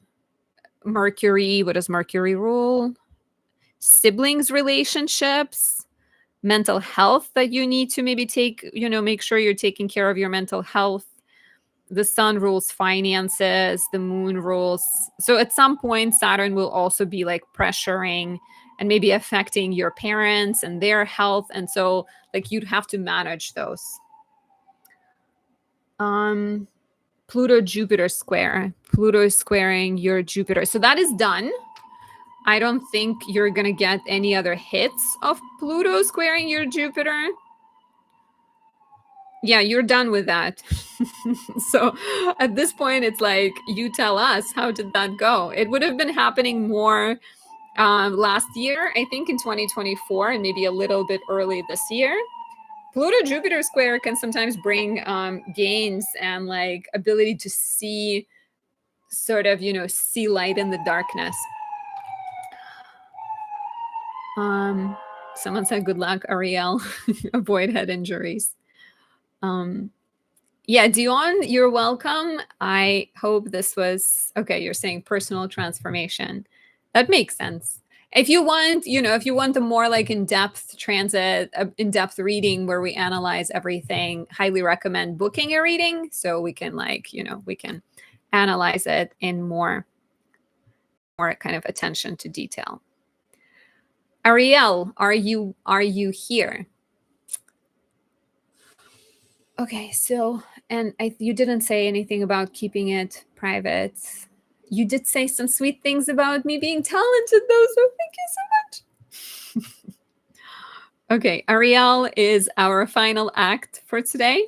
Mercury. What does Mercury rule? Siblings relationships, mental health that you need to maybe make sure you're taking care of your mental health. The Sun rules finances, the Moon rules. So at some point, Saturn will also be like pressuring and maybe affecting your parents and their health. And so like you'd have to manage those. Pluto Jupiter square. Pluto is squaring your Jupiter. So that is done. I don't think you're going to get any other hits of Pluto squaring your Jupiter. Yeah, you're done with that. So at this point, it's like, you tell us, how did that go? It would have been happening more last year, I think in 2024, and maybe a little bit early this year. Pluto Jupiter square can sometimes bring gains and like ability to see sort of, see light in the darkness. Someone said, good luck, Ariel. Avoid head injuries. Yeah, Dion, you're welcome. I hope this was okay. You're saying personal transformation. That makes sense. If you want, if you want a more like in-depth transit, in-depth reading where we analyze everything, highly recommend booking a reading so we can we can analyze it in more kind of attention to detail. Ariel, are you here? Okay, so, and you didn't say anything about keeping it private. You did say some sweet things about me being talented, though, so thank you so much. Okay, Ariel is our final act for today.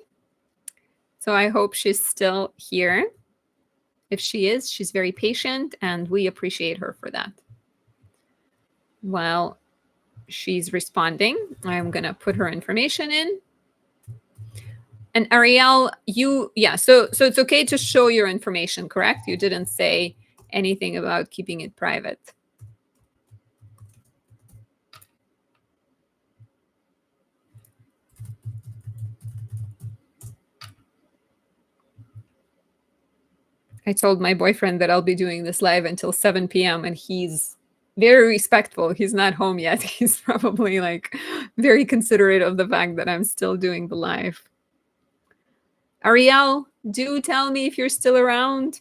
So I hope she's still here. If she is, she's very patient, and we appreciate her for that. While she's responding, I'm going to put her information in. And Ariel, so it's okay to show your information, correct? You didn't say anything about keeping it private. I told my boyfriend that I'll be doing this live until 7 p.m. and he's very respectful. He's not home yet. He's probably like very considerate of the fact that I'm still doing the live. Ariel, do tell me if you're still around.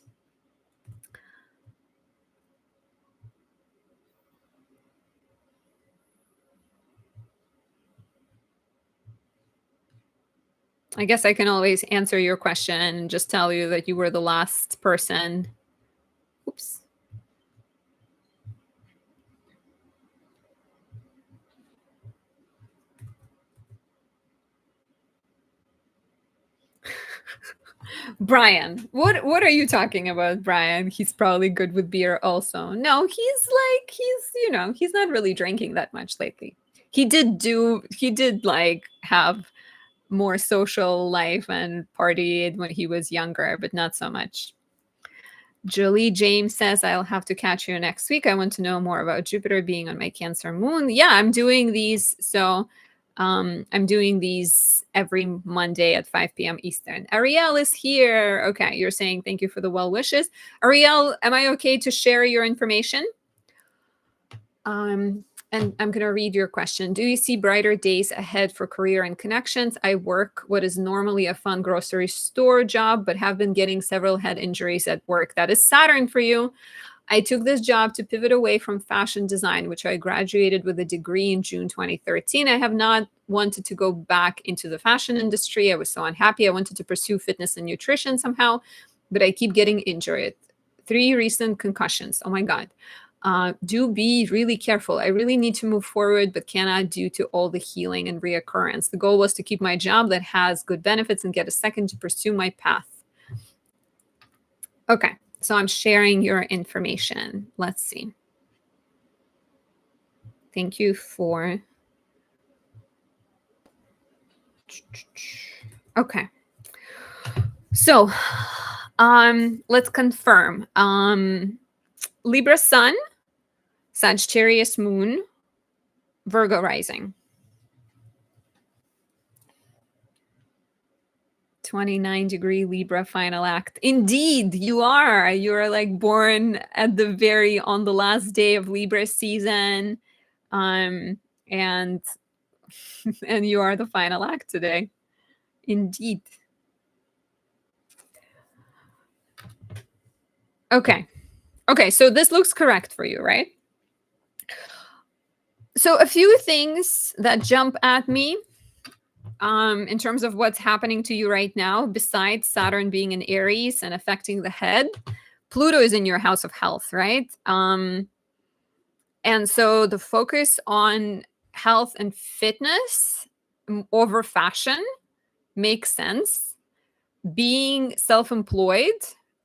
I guess I can always answer your question and just tell you that you were the last person. Oops. Brian, what are you talking about, Brian? He's probably good with beer also. No, he's not really drinking that much lately. He did like have more social life and partied when he was younger, but not so much. Julie James says, I'll have to catch you next week. I want to know more about Jupiter being on my Cancer moon. Yeah, I'm doing these. So I'm doing these every Monday at 5 p.m. Eastern. Ariel is here. Okay, you're saying thank you for the well wishes. Ariel, am I okay to share your information? And I'm going to read your question. Do you see brighter days ahead for career and connections? I work what is normally a fun grocery store job, but have been getting several head injuries at work. That is Saturn for you. I took this job to pivot away from fashion design, which I graduated with a degree in June 2013. I have not wanted to go back into the fashion industry. I was so unhappy. I wanted to pursue fitness and nutrition somehow, but I keep getting injured. 3 recent concussions. Oh my God. Do be really careful. I really need to move forward, but cannot due to all the healing and reoccurrence. The goal was to keep my job that has good benefits and get a second to pursue my path. Okay, so I'm sharing your information. Let's see. Thank you for... Okay. So, let's confirm. Libra Sun, Sagittarius Moon, Virgo Rising. 29-degree Libra final act. Indeed, you are. You're like born at on the last day of Libra season. And and you are the final act today. Indeed. Okay. Okay, so this looks correct for you, right? So a few things that jump at me in terms of what's happening to you right now, besides Saturn being in Aries and affecting the head. Pluto is in your house of health, right? And so the focus on health and fitness over fashion makes sense. Being self-employed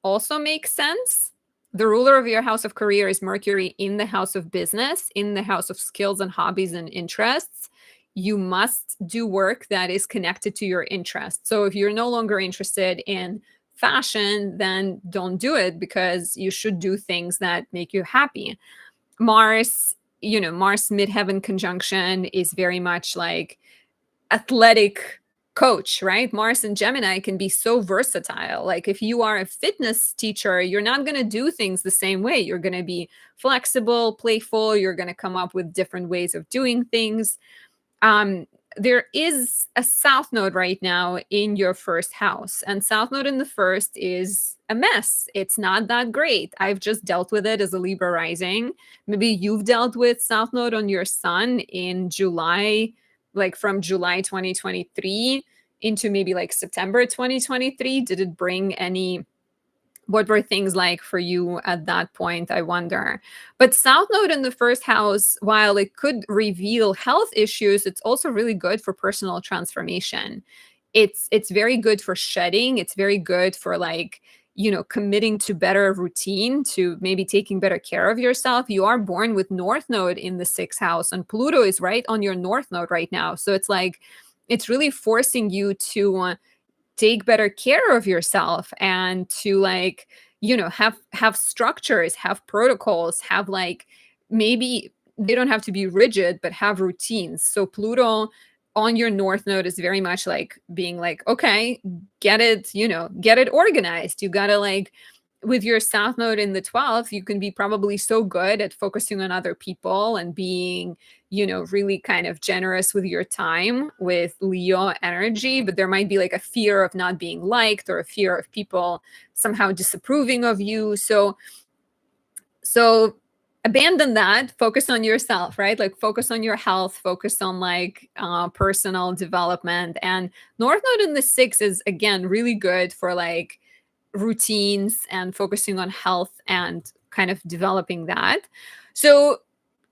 also makes sense. The ruler of your house of career is Mercury in the house of business, in the house of skills and hobbies and interests. You must do work that is connected to your interests. So if you're no longer interested in fashion, then don't do it, because you should do things that make you happy. Mars midheaven conjunction is very much like athletic coach, right? Mars and Gemini can be so versatile. Like if you are a fitness teacher, you're not going to do things the same way. You're going to be flexible, playful. You're going to come up with different ways of doing things. There is a South Node right now in your first house, and South Node in the first is a mess. It's not that great. I've just dealt with it as a Libra rising. Maybe you've dealt with South Node on your sun in July, like from July 2023 into maybe like September 2023. Did it bring any... What were things like for you at that point, I wonder? But South Node in the first house, while it could reveal health issues, it's also really good for personal transformation. It's very good for shedding. It's very good for like, committing to better routine, to maybe taking better care of yourself. You are born with North Node in the 6th house, and Pluto is right on your North Node right now. So it's like, it's really forcing you to take better care of yourself and to like, have structures, have protocols, have like, maybe they don't have to be rigid, but have routines. So Pluto on your North Node is very much like being like, okay, get it organized. You gotta like, with your South Node in the 12th, you can be probably so good at focusing on other people and being, really kind of generous with your time with Leo energy. But there might be like a fear of not being liked, or a fear of people somehow disapproving of you. So abandon that, focus on yourself, right? Like focus on your health, focus on like personal development. And North Node in the 6 is again really good for like routines and focusing on health and kind of developing that. So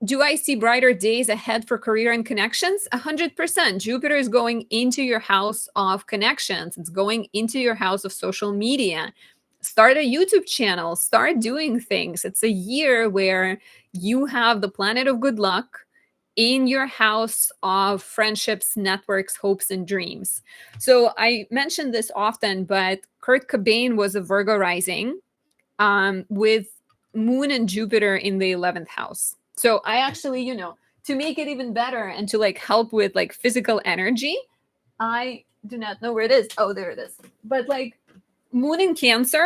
Do I see brighter days ahead for career and connections? 100%. Jupiter is going into your house of connections. It's going into your house of social media. Start a YouTube channel, start doing things. It's a year where you have the planet of good luck in your house of friendships, networks, hopes, and dreams. So I mention this often, but Kurt Cobain was a Virgo rising with Moon and Jupiter in the 11th house. So I actually, to make it even better and to like help with like physical energy, I do not know where it is. Oh, there it is. But like Moon in Cancer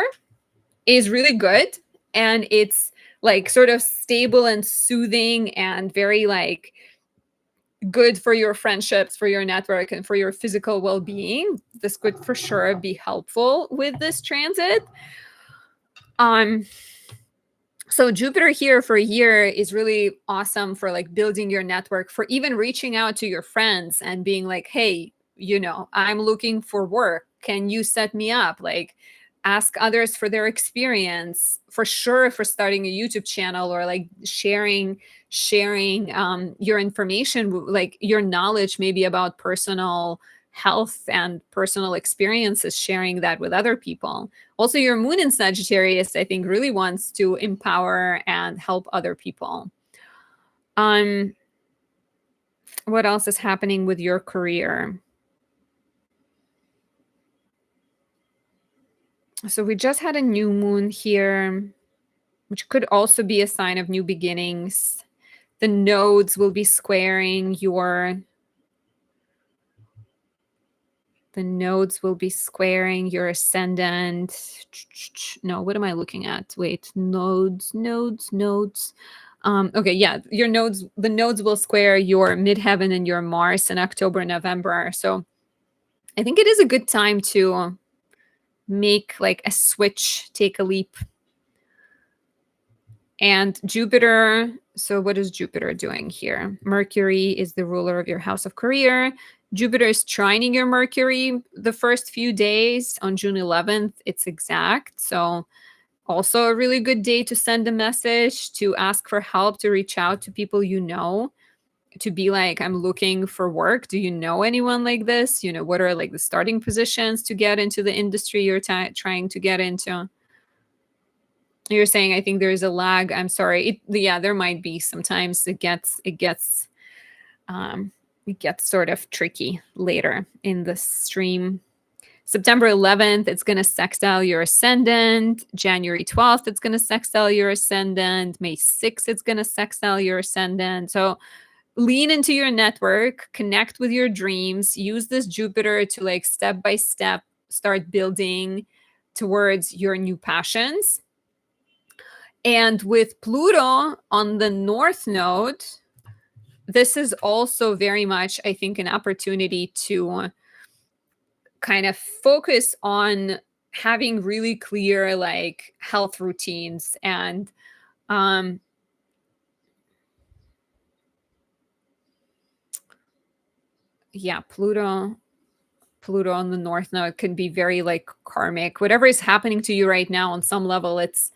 is really good, and it's like sort of stable and soothing and very like good for your friendships, for your network, and for your physical well-being. This could for sure be helpful with this transit. So Jupiter here for a year is really awesome for like building your network, for even reaching out to your friends and being like, hey, I'm looking for work. Can you set me up? Like, ask others for their experience, for sure, for starting a YouTube channel, or like sharing your information, like your knowledge maybe about personal health and personal experiences, sharing that with other people. Also, your Moon in Sagittarius, I think, really wants to empower and help other people. What else is happening with your career? So we just had a new moon here, which could also be a sign of new beginnings. The nodes will be squaring your ascendant. No, what am I looking at? Wait, nodes. Okay, yeah, the nodes will square your midheaven and your Mars in October, November. So I think it is a good time to make like a switch, take a leap. And Jupiter, so what is Jupiter doing here? Mercury is the ruler of your house of career. Jupiter is trining your Mercury the first few days on June 11th. It's exact. So also a really good day to send a message, to ask for help, to reach out to people to be like, I'm looking for work. Do you know anyone like this? What are like the starting positions to get into the industry you're trying to get into? You're saying, I think there's a lag. I'm sorry. Yeah, there might be. Sometimes it gets sort of tricky later in the stream. September 11th, it's going to sextile your ascendant. January 12th, it's going to sextile your ascendant. May 6th, it's going to sextile your ascendant. So lean into your network, connect with your dreams, use this Jupiter to like step by step start building towards your new passions. And with Pluto on the North Node, this is also very much, I think, an opportunity to kind of focus on having really clear like health routines and Pluto on the North Node can be very like karmic. Whatever is happening to you right now on some level, it's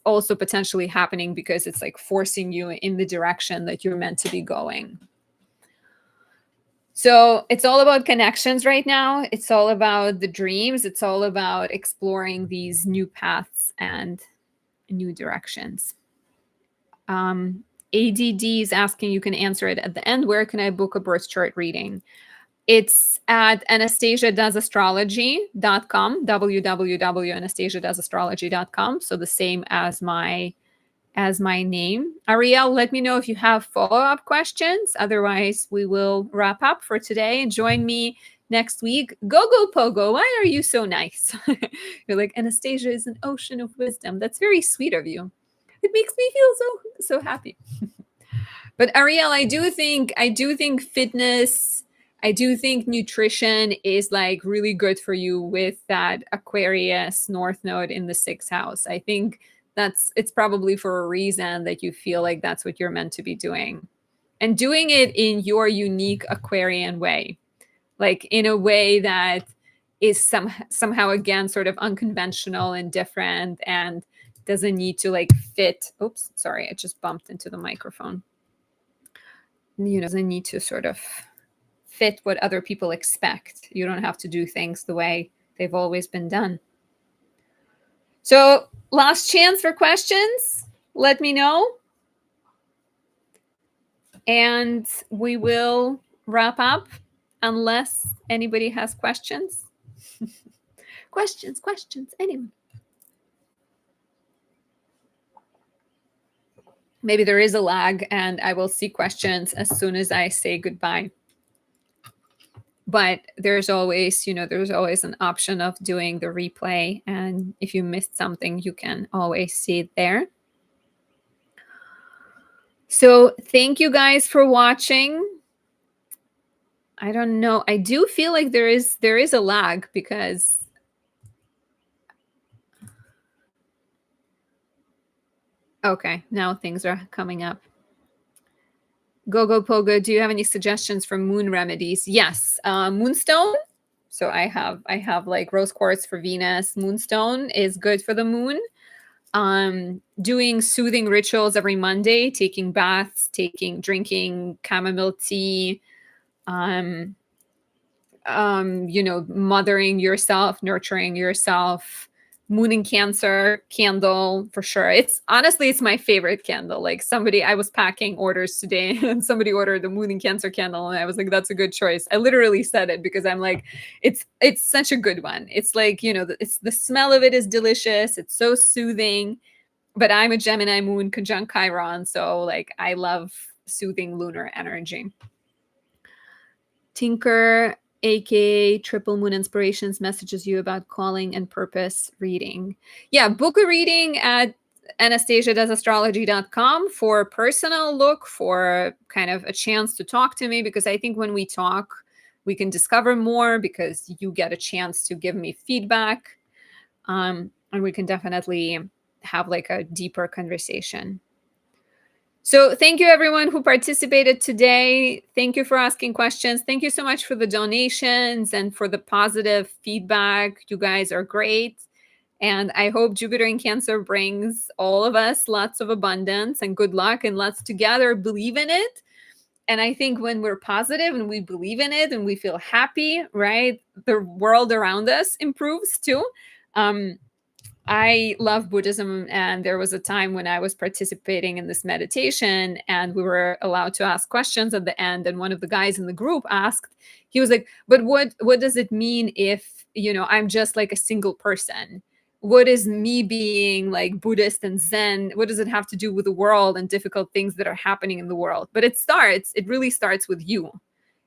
also potentially happening because it's like forcing you in the direction that you're meant to be going. So it's all about connections right now. It's all about the dreams. It's all about exploring these new paths and new directions. ADD is asking, you can answer it at the end. Where can I book a birth chart reading? It's at anastasiadoesastrology.com, www.anastasiadoesastrology.com. So the same as my name. Ariel, let me know if you have follow-up questions. Otherwise, we will wrap up for today. Join me next week. Go Pogo. Why are you so nice? You're like, Anastasia is an ocean of wisdom. That's very sweet of you. It makes me feel so happy. But Ariel, I do think fitness, I do think nutrition is like really good for you with that Aquarius North Node in the 6th house. I think it's probably for a reason that you feel like that's what you're meant to be doing, and doing it in your unique Aquarian way, like in a way that is somehow again sort of unconventional and different and doesn't need to like fit. Oops, sorry, I just bumped into the microphone. doesn't need to sort of fit what other people expect. You don't have to do things the way they've always been done. So, last chance for questions. Let me know. And we will wrap up unless anybody has questions. questions, anyone? Maybe there is a lag and I will see questions as soon as I say goodbye. But there's always an option of doing the replay. And if you missed something, you can always see it there. So thank you guys for watching. I don't know. I do feel like there is a lag because okay, now things are coming up. Gogo Pogo, do you have any suggestions for moon remedies? Yes, moonstone. So I have like rose quartz for Venus. Moonstone is good for the moon. Doing soothing rituals every Monday, taking baths, drinking chamomile tea, mothering yourself, nurturing yourself. Moon in Cancer candle for sure. It's my favorite candle. Like I was packing orders today and somebody ordered the Moon in Cancer candle and I was like, that's a good choice. I literally said it because I'm like, it's such a good one. It's like, it's the smell of it is delicious. It's so soothing. But I'm a Gemini moon conjunct Chiron, so like I love soothing lunar energy. Tinker, aka Triple Moon Inspirations, messages you about calling and purpose reading. Yeah, book a reading at anastasiadoesastrology.com for a personal look, for kind of a chance to talk to me, because I think when we talk, we can discover more because you get a chance to give me feedback. And we can definitely have like a deeper conversation. So thank you everyone who participated today. Thank you for asking questions. Thank you so much for the donations and for the positive feedback. You guys are great. And I hope Jupiter in Cancer brings all of us lots of abundance and good luck, and let's together believe in it. And I think when we're positive and we believe in it and we feel happy, right, the world around us improves too. I love Buddhism, and there was a time when I was participating in this meditation and we were allowed to ask questions at the end. And one of the guys in the group asked, he was like, but what does it mean if, I'm just like a single person? What is me being like Buddhist and Zen? What does it have to do with the world and difficult things that are happening in the world? But it really starts with you.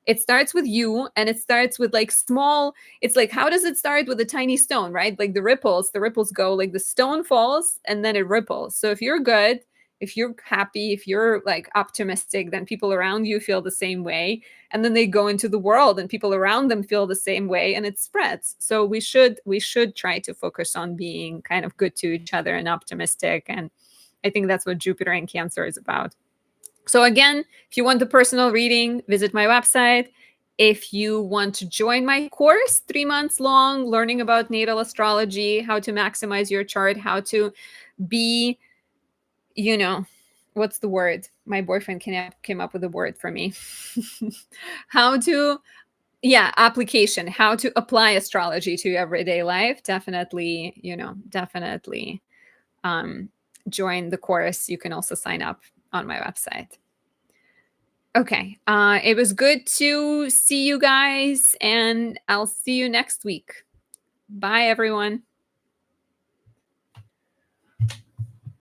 It starts with you, and it starts with like small, it's like, how does it start with a tiny stone, right? Like the ripples go, like the stone falls and then it ripples. So if you're good, if you're happy, if you're like optimistic, then people around you feel the same way. And then they go into the world and people around them feel the same way and it spreads. So we should try to focus on being kind of good to each other and optimistic. And I think that's what Jupiter in Cancer is about. So again, if you want the personal reading, visit my website. If you want to join my course, 3 months long, learning about natal astrology, how to maximize your chart, how to be, what's the word? My boyfriend came up with a word for me. Application, how to apply astrology to your everyday life. Definitely, join the course. You can also sign up on my website. Okay. It was good to see you guys, and I'll see you next week. Bye, everyone.